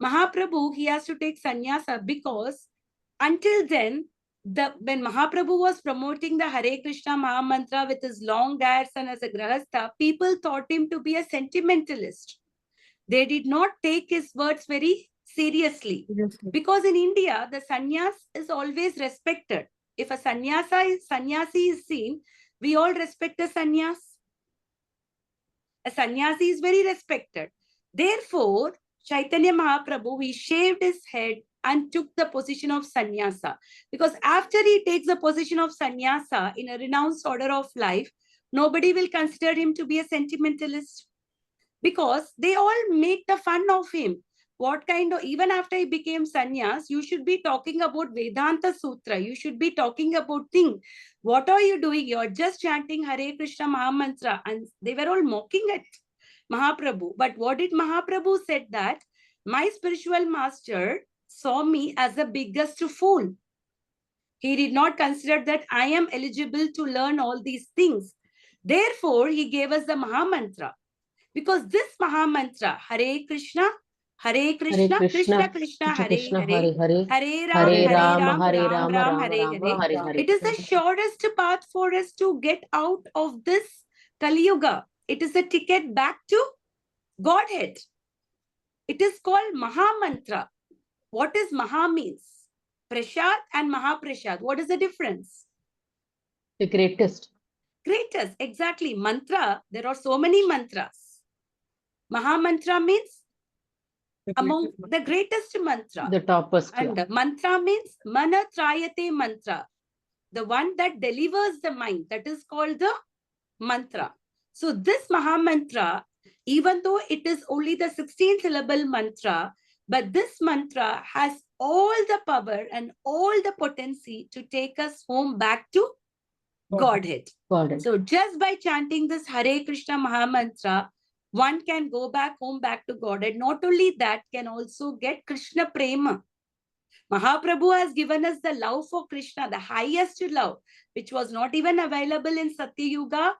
Mahaprabhu, he has to take sannyasa because until then, when Mahaprabhu was promoting the Hare Krishna Maha Mantra with his long dares and as a grahastha, people thought him to be a sentimentalist. They did not take his words very seriously. Because in India, the sannyas is always respected. If a sannyasi is seen, we all respect the sannyas. A sannyasi is very respected. Therefore, Chaitanya Mahaprabhu, he shaved his head and took the position of sannyasa. Because after he takes the position of sannyasa in a renounced order of life, nobody will consider him to be a sentimentalist. Because they all make the fun of him. What kind of, even after he became sannyas, you should be talking about Vedanta Sutra. You should be talking about things. What are you doing? You're just chanting Hare Krishna Maha Mantra. And they were all mocking at Mahaprabhu. But what did Mahaprabhu said that? My spiritual master saw me as the biggest fool. He did not consider that I am eligible to learn all these things. Therefore, he gave us the Maha Mantra. Because this Maha Mantra, Hare Krishna, Krishna Krishna, Hare Hare, Hare Ram, Ram Ram, Hare Hare. It is the shortest path for us to get out of this Kali Yuga. It is a ticket back to Godhead. It is called Maha Mantra. What is Maha means? Prashad and Mahaprashad. What is the difference? The greatest. Greatest, exactly. Mantra, there are so many mantras. Maha Mantra means among the greatest mantra. The topest. And mantra means Mana Trayate Mantra. The one that delivers the mind. That is called the mantra. So this Maha Mantra, even though it is only the 16 syllable mantra, but this mantra has all the power and all the potency to take us home back to Godhead. So just by chanting this Hare Krishna Maha Mantra, one can go back home, back to Godhead. Not only that, can also get Krishna Prema. Mahaprabhu has given us the love for Krishna, the highest love, which was not even available in Satya Yuga,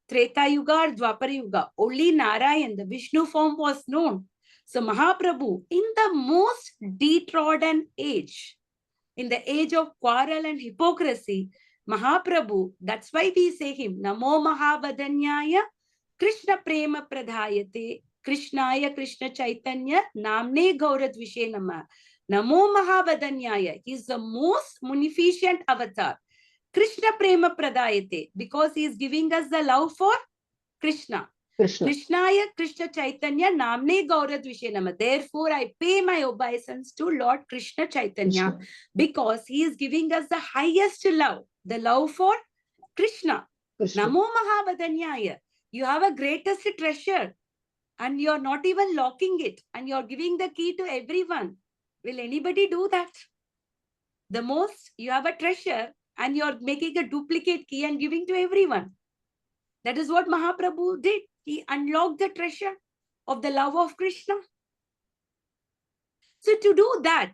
Treta Yuga or Dwapara Yuga. Only Narayan, the Vishnu form was known. So Mahaprabhu, in the most detrodden age, in the age of quarrel and hypocrisy, Mahaprabhu, that's why we say him, Namo Mahavadanyaya Krishna Prema Pradhayate Krishnaya Krishna Chaitanya Namne Gauradvishe Nama. Namo Mahavadanyaya. He is the most munificent avatar. Krishna Prema Pradayate, because he is giving us the love for Krishna. Krishna. Krishnaya Krishna Chaitanya Namne Gauradvishe Nama. Therefore, I pay my obeisance to Lord Krishna Chaitanya, Krishna. because he is giving us the highest love, the love for Krishna. Krishna. Namo Mahavadanyaya. You have a greatest treasure and you're not even locking it and you're giving the key to everyone. Will anybody do that? The most, you have a treasure and you're making a duplicate key and giving to everyone. That is what Mahaprabhu did. He unlocked the treasure of the love of Krishna. So to do that,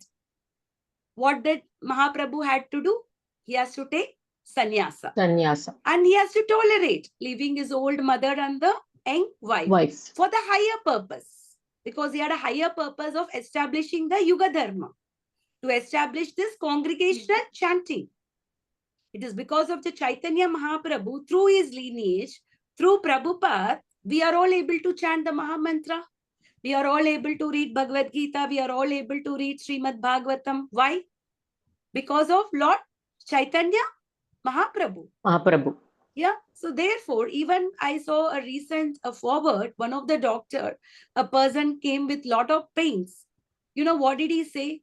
what did Mahaprabhu had to do? He has to take sannyasa. Sannyasa. And he has to tolerate leaving his old mother and the young wife for the higher purpose. Because he had a higher purpose of establishing the Yuga Dharma, to establish this congregational chanting. It is because of the Chaitanya Mahaprabhu, through his lineage, through Prabhupada, we are all able to chant the Mahamantra. We are all able to read Bhagavad Gita. We are all able to read Srimad Bhagavatam. Why? Because of Lord Chaitanya Mahaprabhu. Mahaprabhu. Yeah. So therefore, even I saw a recent forward, one of the doctor, a person came with lot of pains. You know, what did he say?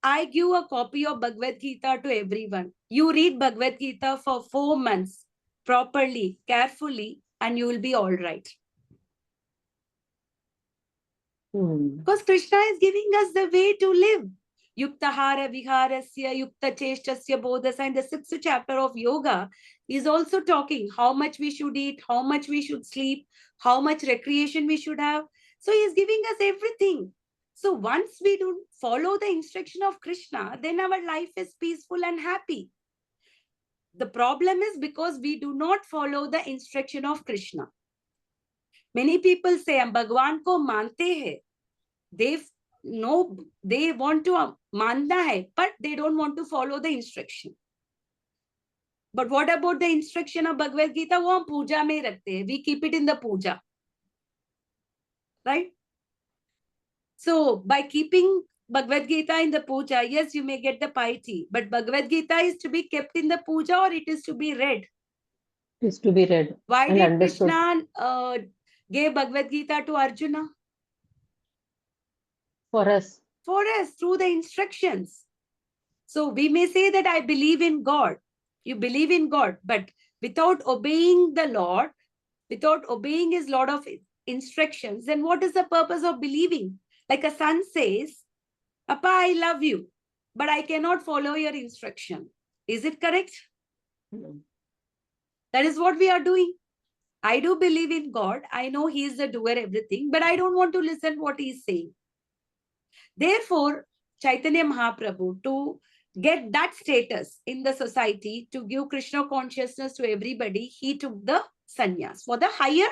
I give a copy of Bhagavad Gita to everyone. You read Bhagavad Gita for 4 months properly, carefully, and you will be all right. Because Krishna is giving us the way to live. Yuktahara viharasya yukta cheshtasya bodhasa. In the 6th chapter of yoga is also talking how much we should eat, how much we should sleep, how much recreation we should have. So he is giving us everything. So once we do follow the instruction of Krishna, then our life is peaceful and happy. The problem is because we do not follow the instruction of Krishna. Many people say, "Hum Bhagwan ko mante hai." They want to manda hai, but they don't want to follow the instruction. But what about the instruction of Bhagavad Gita? वो हम पूजा में रखते हैं. We keep it in the puja. Right? So by keeping Bhagavad Gita in the puja, yes, you may get the piety. But Bhagavad Gita is to be kept in the puja or it is to be read. It is to be read. Why and did understood. Krishna gave Bhagavad Gita to Arjuna? For us. For us, through the instructions. So we may say that I believe in God. You believe in God, but without obeying the Lord, without obeying his lot of instructions, then what is the purpose of believing? Like a son says, Papa, I love you, but I cannot follow your instruction. Is it correct? No. That is what we are doing. I do believe in God. I know he is the doer, everything, but I don't want to listen what he is saying. Therefore, Chaitanya Mahaprabhu, to get that status in the society, to give Krishna consciousness to everybody, he took the sannyas for the higher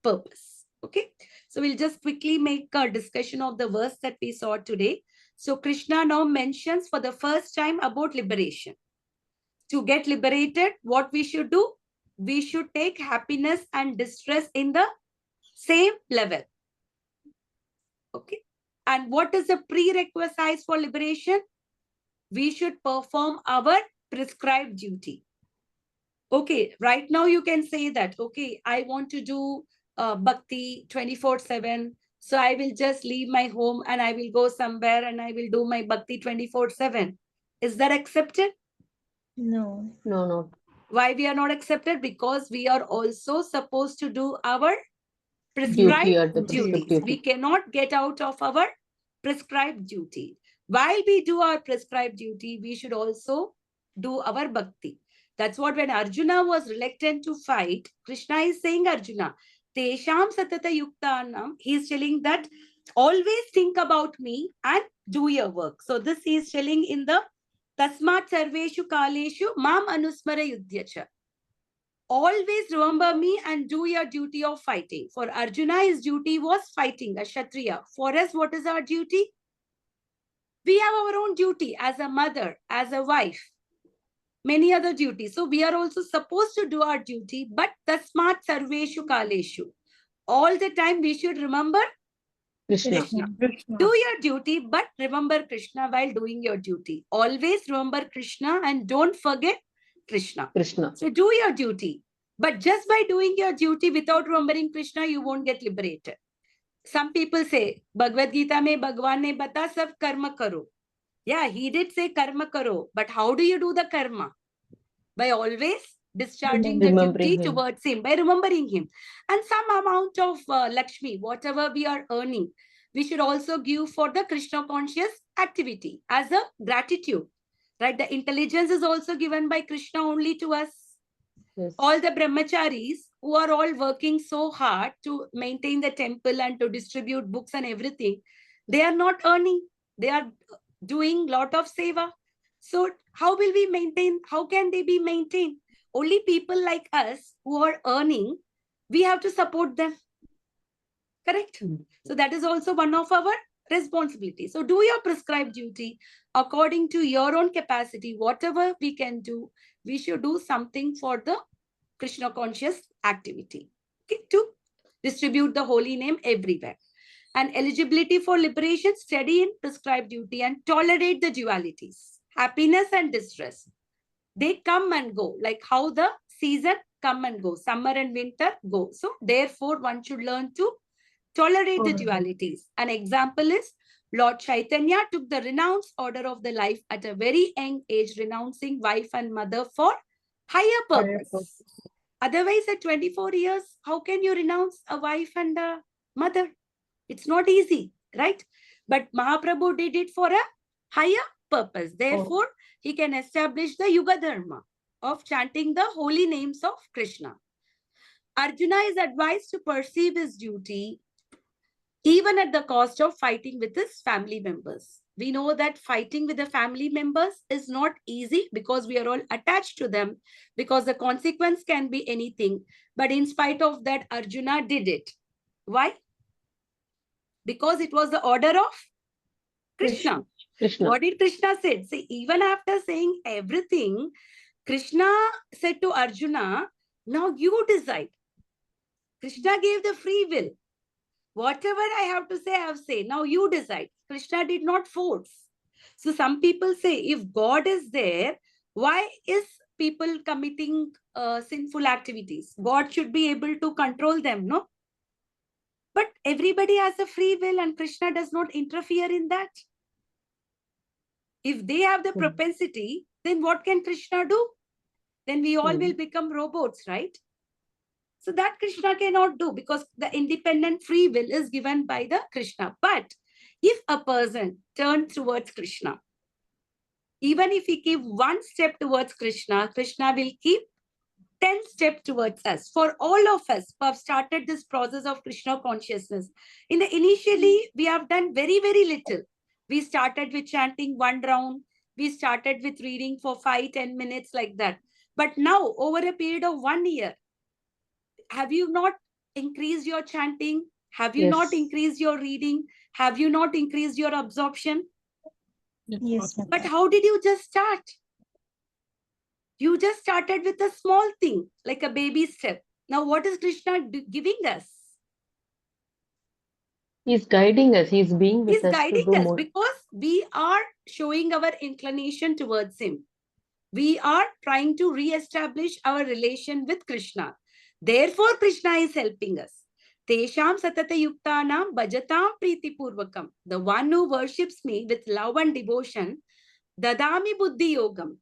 purpose. Okay, so we'll just quickly make a discussion of the verse that we saw today. So Krishna now mentions for the first time about liberation. To get liberated, what we should do? We should take happiness and distress in the same level. Okay. And what is the prerequisite for liberation? We should perform our prescribed duty. Okay, right now you can say that, okay, I want to do bhakti 24/7. So I will just leave my home and I will go somewhere and I will do my bhakti 24/7. Is that accepted? No. No, no. Why we are not accepted? Because we are also supposed to do our prescribed duties. We cannot get out of our prescribed duty. While we do our prescribed duty, we should also do our bhakti. That's what when Arjuna was reluctant to fight, Krishna is saying, Arjuna, Tesham Satata Yuktanam, he is telling that always think about me and do your work. So this he is telling in the Tasmat Sarveshu Kaleshu Mam Anusmara Yudhyacha. Always remember me and do your duty of fighting. For Arjuna, his duty was fighting, a Kshatriya. For us, what is our duty? We have our own duty as a mother, as a wife, many other duties. So we are also supposed to do our duty, but tasmat sarveshu kaleshu. All the time we should remember Krishna. Krishna. Krishna. Do your duty, but remember Krishna while doing your duty. Always remember Krishna and don't forget Krishna. Krishna. So do your duty. But just by doing your duty without remembering Krishna, you won't get liberated. Some people say, Bhagavadgita mein Bhagwan ne bata sab karma karo. Yeah, he did say karma karo. But how do you do the karma? By always discharging the Remembering duty him. towards him, by remembering him. And some amount of Lakshmi, whatever we are earning, we should also give for the Krishna conscious activity as a gratitude. Right? The intelligence is also given by Krishna only to us. Yes. All the brahmacharis who are all working so hard to maintain the temple and to distribute books and everything, they are not earning. They are doing lot of seva. So how will we maintain? How can they be maintained? Only people like us who are earning, we have to support them. Correct? So that is also one of our responsibilities. So do your prescribed duty according to your own capacity. Whatever we can do, we should do something for the Krishna conscious activity. Okay, to distribute the holy name everywhere. And eligibility for liberation, steady in prescribed duty and tolerate the dualities. Happiness and distress. They come and go, like how the season come and go. Summer and winter go. So therefore, one should learn to tolerate the dualities. An example is Lord Chaitanya took the renounced order of the life at a very young age, renouncing wife and mother for higher purpose. Otherwise, at 24 years, how can you renounce a wife and a mother? It's not easy, right? But Mahaprabhu did it for a higher purpose. Therefore, he can establish the Yuga Dharma of chanting the holy names of Krishna. Arjuna is advised to perceive his duty even at the cost of fighting with his family members. We know that fighting with the family members is not easy because we are all attached to them, because the consequence can be anything. But in spite of that, Arjuna did it. Why? Because it was the order of Krishna. Krishna. What did Krishna say? See, even after saying everything, Krishna said to Arjuna, now you decide. Krishna gave the free will. Whatever I have to say, I have said. Now you decide. Krishna did not force. So some people say, if God is there, why is people committing sinful activities? God should be able to control them, no? But everybody has a free will and Krishna does not interfere in that. If they have the propensity, then what can Krishna do? Then we all will become robots, right? So that Krishna cannot do because the independent free will is given by the Krishna. But if a person turns towards Krishna, even if he keep one step towards Krishna, Krishna will keep 10 steps towards us. For all of us who have started this process of Krishna consciousness, initially we have done very, very little. We started with chanting one round. We started with reading for 5-10 minutes like that. But now, over a period of 1 year, have you not increased your chanting? Have you not increased your reading? Have you not increased your absorption? Yes, But how did you just start? You just started with a small thing, like a baby step. Now, what is Krishna giving us? He's guiding us. He's being with He's us to guiding do us more. because we are showing our inclination towards him. We are trying to re-establish our relation with Krishna. Therefore, Krishna is helping us. Tesham satata yuktanam bhajatam priti purvakam. The one who worships me with love and devotion, dadami buddhi yogam.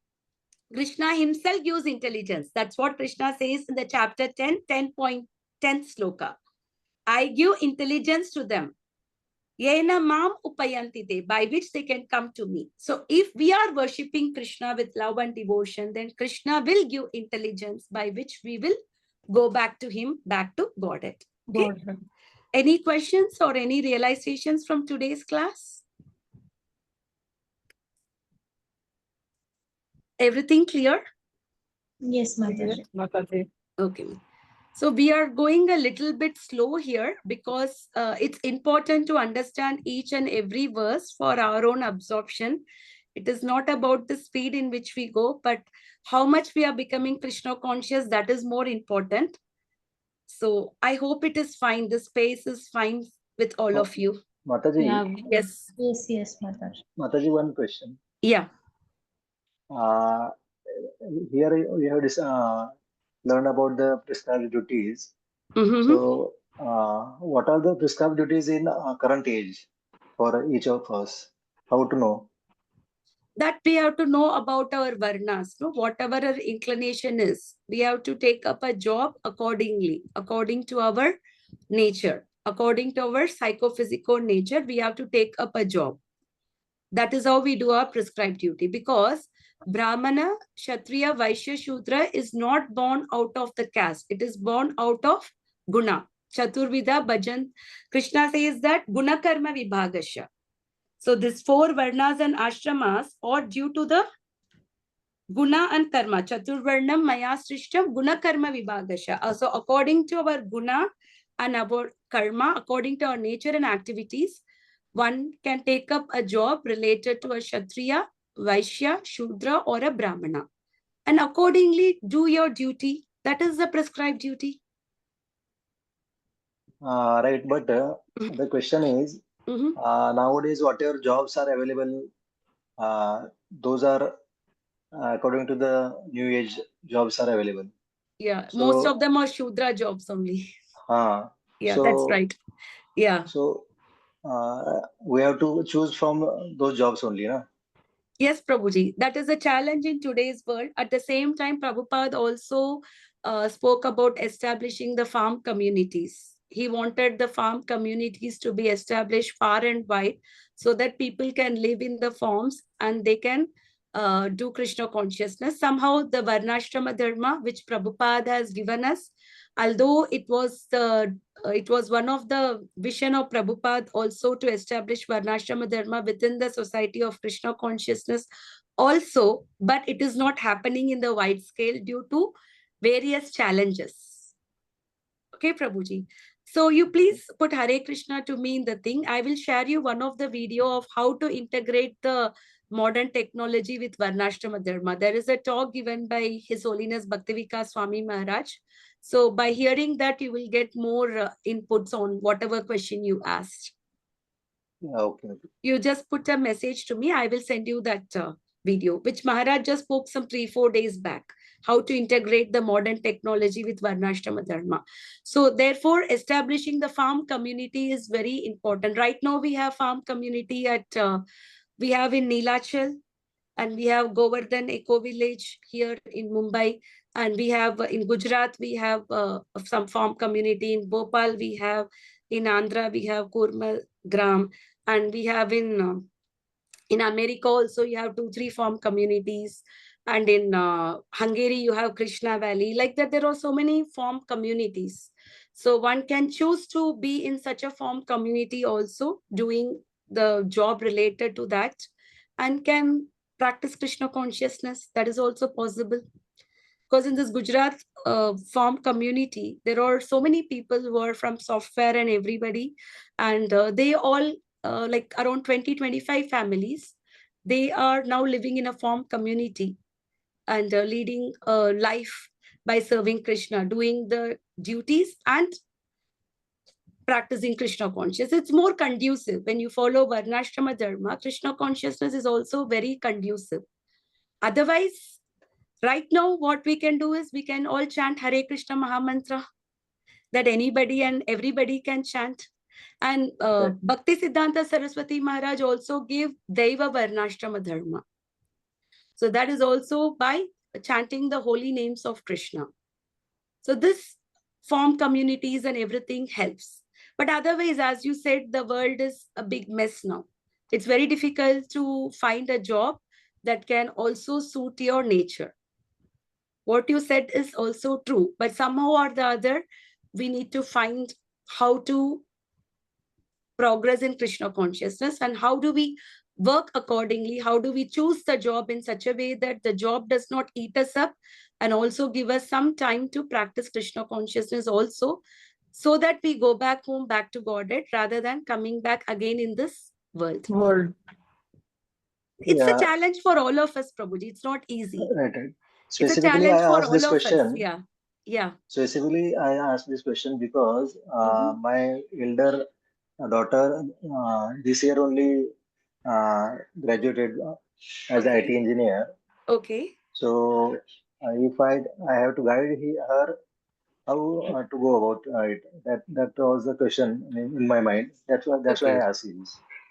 Krishna himself gives intelligence. That's what Krishna says in the chapter 10, 10.10 sloka. I give intelligence to them. Yena mam upayantite, by which they can come to me. So if we are worshipping Krishna with love and devotion, then Krishna will give intelligence by which we will go back to him, back to Godhead. Okay? Any questions or any realizations from today's class? Everything clear? Yes, Mataji. Mataji. Okay. So we are going a little bit slow here because it's important to understand each and every verse for our own absorption. It is not about the speed in which we go, but how much we are becoming Krishna conscious, that is more important. So I hope it is fine. The space is fine with all of you. Mataji, Yeah. Yes. Yes, Mataji. Mataji, one question. Yeah. Uh, Here we have learned about the prescribed duties. Mm-hmm. So, what are the prescribed duties in current age for each of us? How to know? That we have to know about our varnas, no? Whatever our inclination is, we have to take up a job accordingly, according to our nature, according to our psychophysical nature, we have to take up a job. That is how we do our prescribed duty, because Brahmana, Kshatriya, Vaishya, Shudra is not born out of the caste. It is born out of guna. Chaturvida Bhajan. Krishna says that guna karma vibhagasya. So these four varnas and ashramas are due to the guna and karma. Chaturvarnam maya srishtam guna karma vibhagasya. So according to our guna and our karma, according to our nature and activities, one can take up a job related to a Kshatriya, Vaishya, Shudra, or a Brahmana. And accordingly, do your duty. That is the prescribed duty. Right, but the question is, Mhm. nowadays, whatever jobs are available, those are according to the new age jobs are available. Yeah, most So, of them are Shudra jobs only. uh, Yeah, that's so, right. Yeah. so we have to choose from those jobs only, na? Yes, Prabhuji, that is a challenge in today's world. At the same time, Prabhupada also spoke about establishing the farm communities. He wanted the farm communities to be established far and wide so that people can live in the farms and they can do Krishna consciousness. Somehow, the Varnashrama Dharma, which Prabhupada has given us, although it was one of the vision of Prabhupada also to establish Varnashrama Dharma within the society of Krishna consciousness also, but it is not happening in the wide scale due to various challenges. Okay, Prabhuji. So you please put Hare Krishna to me in the thing. I will share you one of the video of how to integrate the modern technology with Varnashrama Dharma. There is a talk given by His Holiness Bhaktivika Swami Maharaj. So by hearing that, you will get more inputs on whatever question you asked. Yeah, okay. You just put a message to me. I will send you that video, which Maharaj just spoke some 3-4 days back, how to integrate the modern technology with Varnashrama Dharma. So therefore, establishing the farm community is very important. Right now, we have farm community we have in Neelachal, and we have Govardhan Eco Village here in Mumbai, and we have in Gujarat, we have some farm community. In Bhopal, we have in Andhra, we have Kurmal Gram, and we have in America also you have 2-3 farm communities, and in Hungary you have Krishna Valley. Like that, there are so many farm communities. So one can choose to be in such a farm community also, doing the job related to that, and can practice Krishna consciousness. That is also possible. Because in this Gujarat farm community, there are so many people who are from software and everybody, and they all, like around 20-25 families, they are now living in a farm community and leading a life by serving Krishna, doing the duties and practicing Krishna consciousness. It's more conducive. When you follow Varnashrama Dharma, Krishna consciousness is also very conducive. Otherwise, right now, what we can do is we can all chant Hare Krishna Mahamantra, that anybody and everybody can chant. And Right. Bhakti Siddhanta Saraswati Maharaj also gave Daiva Varnashrama Dharma. So that is also by chanting the holy names of Krishna. So this form communities and everything helps. But otherwise, as you said, the world is a big mess now. It's very difficult to find a job that can also suit your nature. What you said is also true, but somehow or the other, we need to find how to progress in Krishna consciousness, and how do we work accordingly? How do we choose the job in such a way that the job does not eat us up, and also give us some time to practice Krishna consciousness also, so that we go back home, back to Godhead, rather than coming back again in this world. World. It's a Yeah, challenge for all of us, Prabhuji. It's not easy. right, right. It's a Specifically, challenge I for asked all this of us. question. Yeah. Yeah. Specifically, I asked this question because Mhm. my elder daughter this year only graduated as an IT engineer. Okay. So if I have to guide her how to go about it, that was the question in my mind. That's why Okay. I asked you.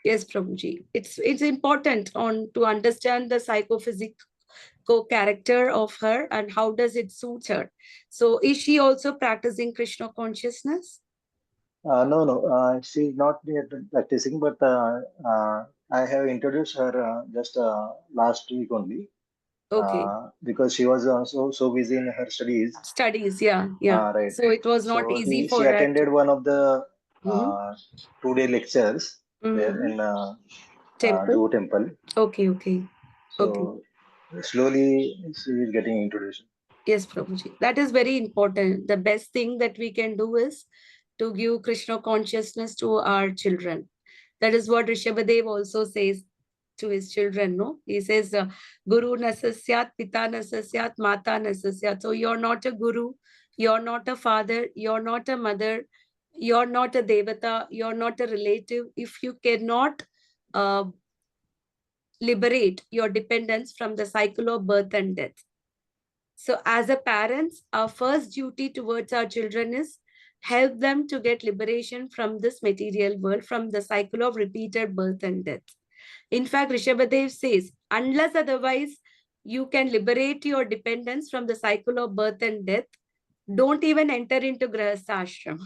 Yes, Prabhuji. It's important on to understand the psychophysical character of her and how does it suit her. So is she also practicing Krishna consciousness? No, no, she's not yet practicing, but I have introduced her just last week only Okay. because she was so busy in her studies. Studies, yeah, yeah. Right. So it was not So easy she for her attended to. one of the Mhm. 2 day lectures there Mhm. in Temple. Zoo Temple. Okay, okay. Okay. So slowly she is getting introduced. Yes, Prabhuji. That is very important. The best thing that we can do is to give Krishna consciousness to our children. That is what Rishabhadev also says to his children. No, he says, "Guru nasasyat, pita nasasyat, mata nasasyat." So you're not a guru, you're not a father, you're not a mother, you're not a devata, you're not a relative. If you cannot uh, liberate your dependence from the cycle of birth and death. So as a parents, our first duty towards our children is help them to get liberation from this material world, from the cycle of repeated birth and death. In fact, Rishabhadev says, unless otherwise you can liberate your dependence from the cycle of birth and death, don't even enter into Grahastha ashram.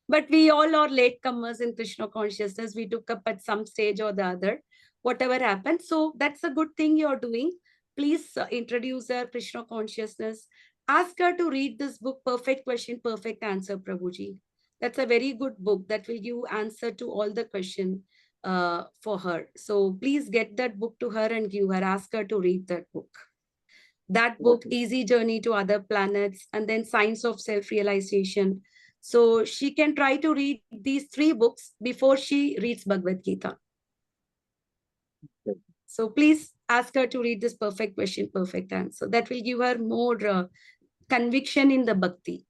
But we all are latecomers in Krishna consciousness. We took up at some stage or the other, whatever happened. So that's a good thing you're doing. Please introduce her Krishna consciousness. Ask her to read this book, Perfect Question, Perfect Answer, Prabhuji. That's a very good book that will give answer to all the question for her. So please get that book to her and give her, ask her to read that book. That book, Okay. Easy Journey to Other Planets, and then Science of Self-Realization. So she can try to read these 3 books before she reads Bhagavad Gita. Okay. So please ask her to read this Perfect Question, Perfect Answer. That will give her more conviction in the bhakti.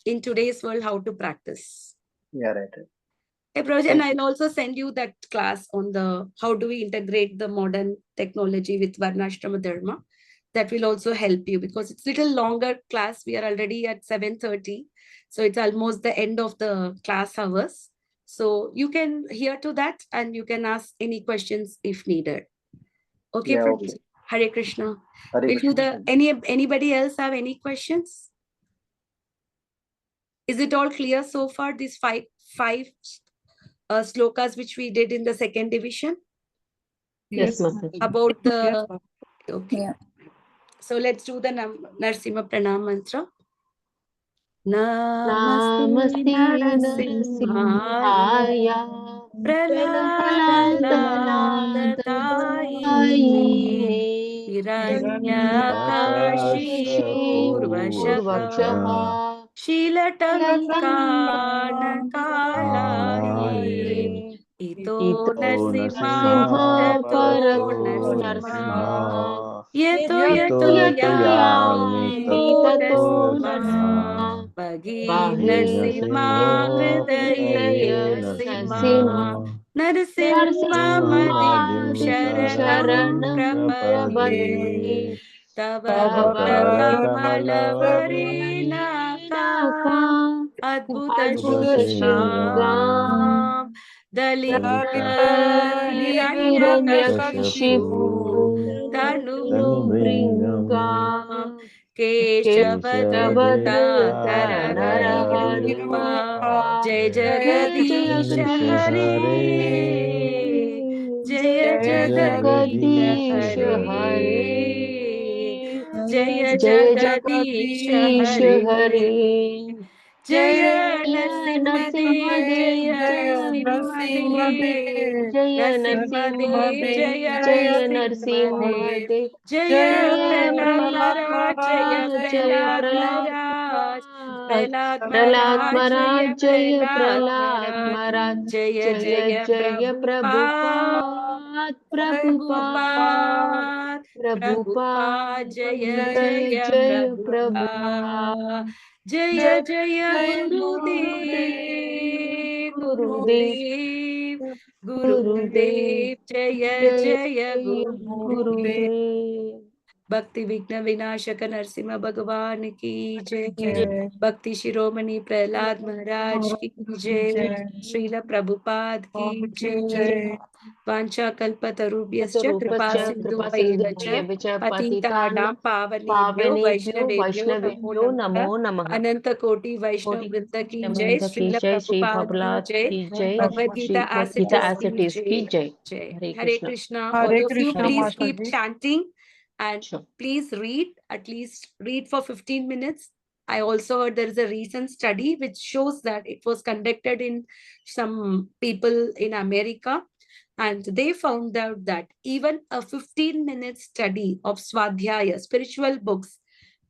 In today's world, how to practice. Yeah, right. Hey, Prabhuji, and Thank you. I'll also send you that class on the how do we integrate the modern technology with Varnashrama Dharma. That will also help you because it's a little longer class. We are already at 7:30. So it's almost the end of the class hours. So you can hear to that and you can ask any questions if needed. Okay, Yeah, okay. Prabhuji. Hare Krishna. Hare Will you Krishna. anybody else have any questions? Is it all clear so far? These five slokas which we did in the second division Yes, Mataji. about Yes, the ma'am. okay. Yeah. So let's do the Narsimha Pranam mantra. Namaste Namaste Narasimhaya Narasimhaya Prahladaladataine Prahladaladataine Hiranyakashipu Hiranyakashipuurvakshah Purvashaka Shilatankanakalaye Shilatankanakalaye Ito Ito Narsimha Narsimha Tato Parato Narsimha Narsimha Yeto Yeto Yeto Yato Yami Yami To Tato Narsimha Narsimha Bhagi Bahe Narsimha Hridaye Hridaye Narsimha Narsimha Narsimha Madhim Narasimhadim Sharanam Sharanam Prapadye Prabhade Tava Tava Tava Pad Padakamalavarina Varinaka Adbhuta Adbhuta Shringam Shilpam Dalita Dalita Hiranyakashipu Hiranyakashipu Tanubringam Tanubringam Keshavadutta Keshavadutta Naraharupa Naraharupa Jai Jai Jagadish Hare Jaya Jai Jagadish Jagadish Hare Hare Jaya Jai Jagadish Jagadish Hare Hare Jaya Narasimhadev, Narasimhadev, Narasimhadev, Jaya Narasimhadev, Jaya Prahlad Maharaj, Jaya Prahlad Maharaj, Prahlad Maharaj, Jaya Prahlad Maharaj, Jaya Jaya Prabhupada, Prabhupada, Prabhupada, Jaya Jaya Prabhupada, Jaya Jaya Gurudev, Gurudev, Gurudev, Jaya Jaya Gurudev. Bhakti Vigna Vinashaka Narsimha Bhagavan ki jai. Bhakti Shiromani Prahlad Maharaj ki jai. Srila Prabhupada ki jai. Vancha Kalpatarubhyascha Kripa Sindhubhaiva cha Patitanam Pavanebhyo Vaishnavebhyo Namo Namaha. Ananta Koti Vaishnav Vrinda ki jai. Srila Prabhupada ki jai. Bhagavad Gita as it is ki jai. Hare Krishna. All of you please keep chanting. And please read, at least read for 15 minutes. I also heard there is a recent study which shows that it was conducted in some people in America. And they found out that even a 15-minute study of Swadhyaya, spiritual books,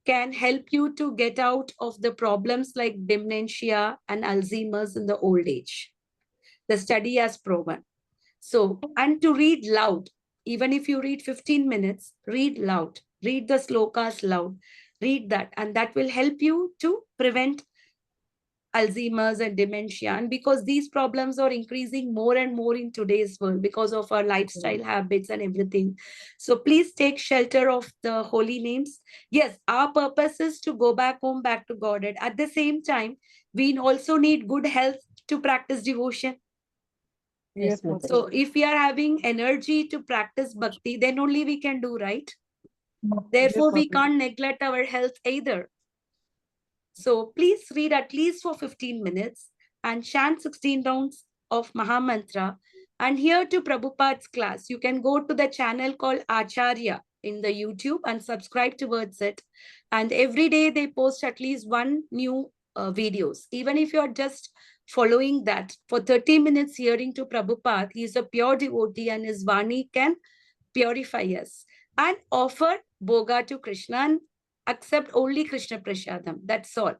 can help you to get out of the problems like dementia and Alzheimer's in the old age. The study has proven. So, and to read loud, even if you read 15 minutes, read loud, read the slokas loud, read that, and that will help you to prevent Alzheimer's and dementia. And because these problems are increasing more and more in today's world because of our lifestyle habits and everything. So please take shelter of the holy names. Yes, our purpose is to go back home, back to Godhead. At the same time, we also need good health to practice devotion. Yes, So if we are having energy to practice bhakti, then only we can do, right? Therefore, we can't neglect our health either. So please read at least for 15 minutes and chant 16 rounds of Mahamantra. And here to Prabhupada's class, you can go to the channel called Acharya in the YouTube and subscribe towards it. And every day they post at least one new videos. Even if you're just following that for 30 minutes hearing to Prabhupada, he is a pure devotee and his Vani can purify us. And offer Bhoga to Krishna and accept only Krishna Prasadam. That's all.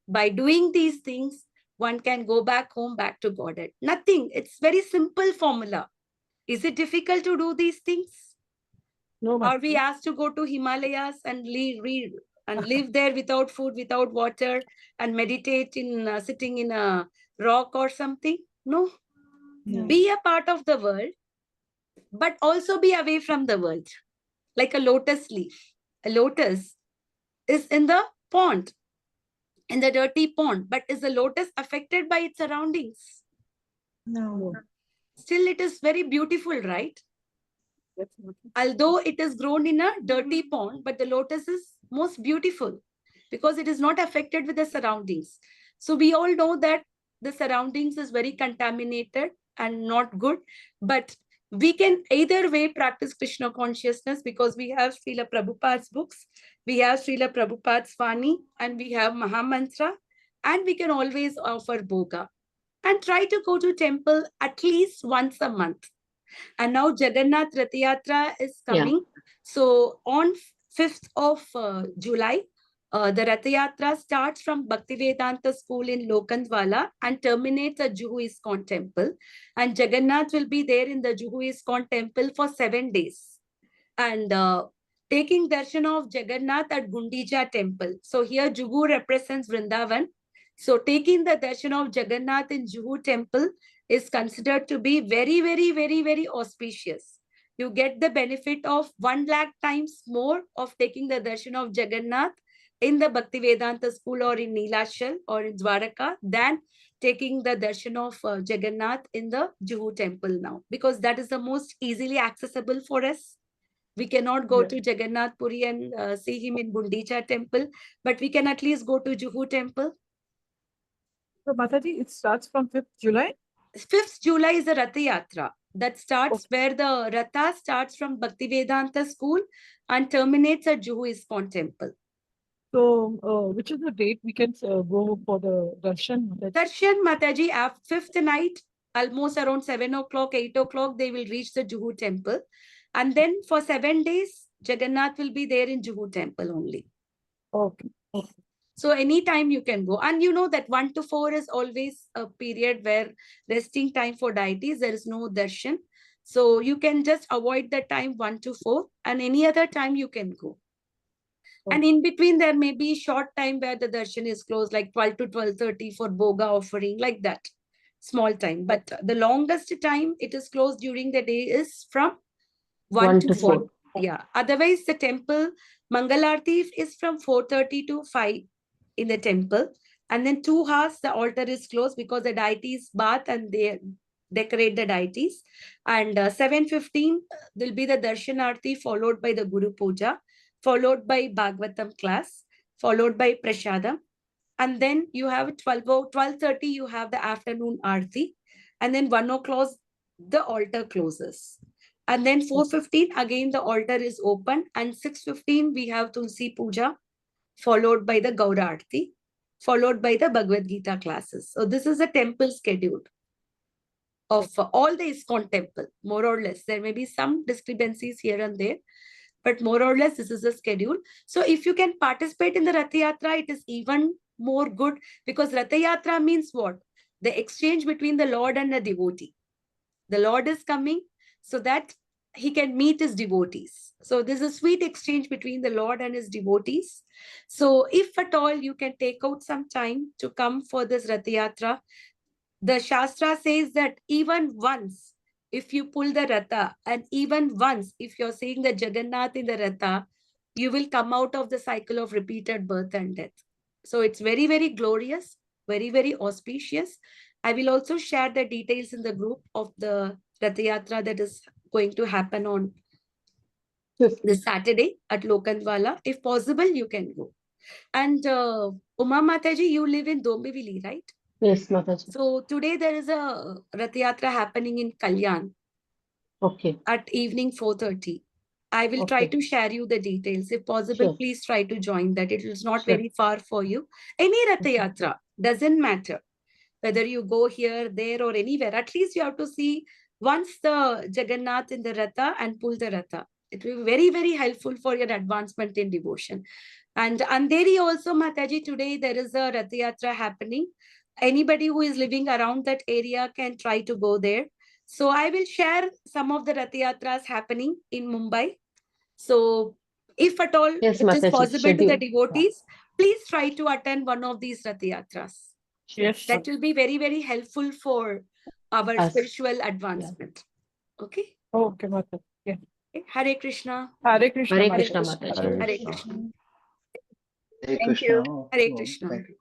By doing these things, one can go back home, back to Godhead. Nothing. It's very simple formula. Is it difficult to do these things? No, Are we asked to go to Himalayas and live there without food, without water, and meditate in sitting in a rock or something? No. Be a part of the world, but also be away from the world. Like a lotus leaf. A lotus is in the pond, in the dirty pond, but is the lotus affected by its surroundings? No. Still, it is very beautiful, right? Although it is grown in a dirty pond, but the lotus is most beautiful because it is not affected with the surroundings. So we all know that the surroundings is very contaminated and not good, but we can either way practice Krishna consciousness because we have Srila Prabhupada's books, we have Srila Prabhupada's Vani, and we have Mahamantra, and we can always offer Bhoga. And try to go to temple at least once a month. And now Jagannath Rath Yatra is coming. So on 5th of July, the Rath Yatra starts from Bhaktivedanta School in Lokandwala and terminates at Juhu ISKCON Temple. And Jagannath will be there in the Juhu ISKCON Temple for 7 days. And taking darshan of Jagannath at Gundija Temple. So here Juhu represents Vrindavan. So taking the darshan of Jagannath in Juhu Temple is considered to be very, very, very, very auspicious. You get the benefit of 1 lakh times more of taking the darshan of Jagannath in the Bhaktivedanta School or in Nilachal or in Dwaraka than taking the darshan of Jagannath in the Juhu Temple now, because that is the most easily accessible for us. We cannot go to Jagannath Puri and see him in Gundicha Temple, but we can at least go to Juhu Temple. So, Mataji, it starts from 5th July? 5th July is the Rath Yatra. That starts where the Ratha starts from Bhaktivedanta School and terminates at Juhu ISKCON Temple. So, which is the date we can go for the darshan? Darshan Mataji, at 5th night, almost around 7 o'clock, 8 o'clock, they will reach the Juhu temple. And then for 7 days, Jagannath will be there in Juhu temple only. Okay. So anytime you can go. And you know that 1 to 4 is always a period where resting time for deities. There is no darshan. So you can just avoid the time 1 to 4 and any other time you can go. And in between, there may be short time where the darshan is closed, like 12 to 12:30 for boga offering, like that. Small time. But the longest time it is closed during the day is from 1 to 4. Yeah. Otherwise, the temple Mangalarti is from 4:30 to 5 in the temple. And then 2 hours, the altar is closed because the deities bath and they decorate the deities. And 7:15 will be the Darshan Arti followed by the Guru Puja, followed by Bhagavatam class, followed by Prasadam. And then you have 12:30, you have the afternoon Arti. And then 1 o'clock, the altar closes. And then 4:15, again, the altar is open. And 6:15, we have Tulsi Puja, followed by the Gaura Arti, followed by the Bhagavadgita classes. So this is a temple schedule of all the ISKCON temple, more or less. There may be some discrepancies here and there, but more or less, this is the schedule. So if you can participate in the Rath Yatra, it is even more good because Rath Yatra means what? The exchange between the Lord and the devotee. The Lord is coming so that he can meet his devotees. So there's a sweet exchange between the Lord and his devotees. So if at all you can take out some time to come for this Rath Yatra, the Shastra says that even once, if you pull the Ratha, and even once, if you're seeing the Jagannath in the Ratha, you will come out of the cycle of repeated birth and death. So it's very, very glorious, very, very auspicious. I will also share the details in the group of the Rath Yatra that is going to happen on this Saturday at Lokandwala. If possible, you can go. And Uma Mataji, you live in Dombivli, right? Yes, Mataji. So today there is a Rath Yatra happening in Kalyan. Okay. At evening 4:30. I will try to share you the details. If possible, please try to join that. It is not very far for you. Any Rath Yatra, doesn't matter. Whether you go here, there or anywhere, at least you have to see once the Jagannath in the Ratha and pull the Ratha. It will be very, very helpful for your advancement in devotion. And Andheri also, Mataji, today there is a Rath Yatra happening. Anybody who is living around that area can try to go there. So I will share some of the Rath Yatras happening in Mumbai. So if at all it is possible to the devotees, please try to attend one of these Rath Yatras. Yes. That will be very, very helpful for our spiritual advancement. Okay? Okay, Mataji. Yeah. Hare Krishna. Hare Krishna. Hare Krishna, Mataji. Hare Krishna. Hare Thank Krishna. you. Hare Krishna. Thank you.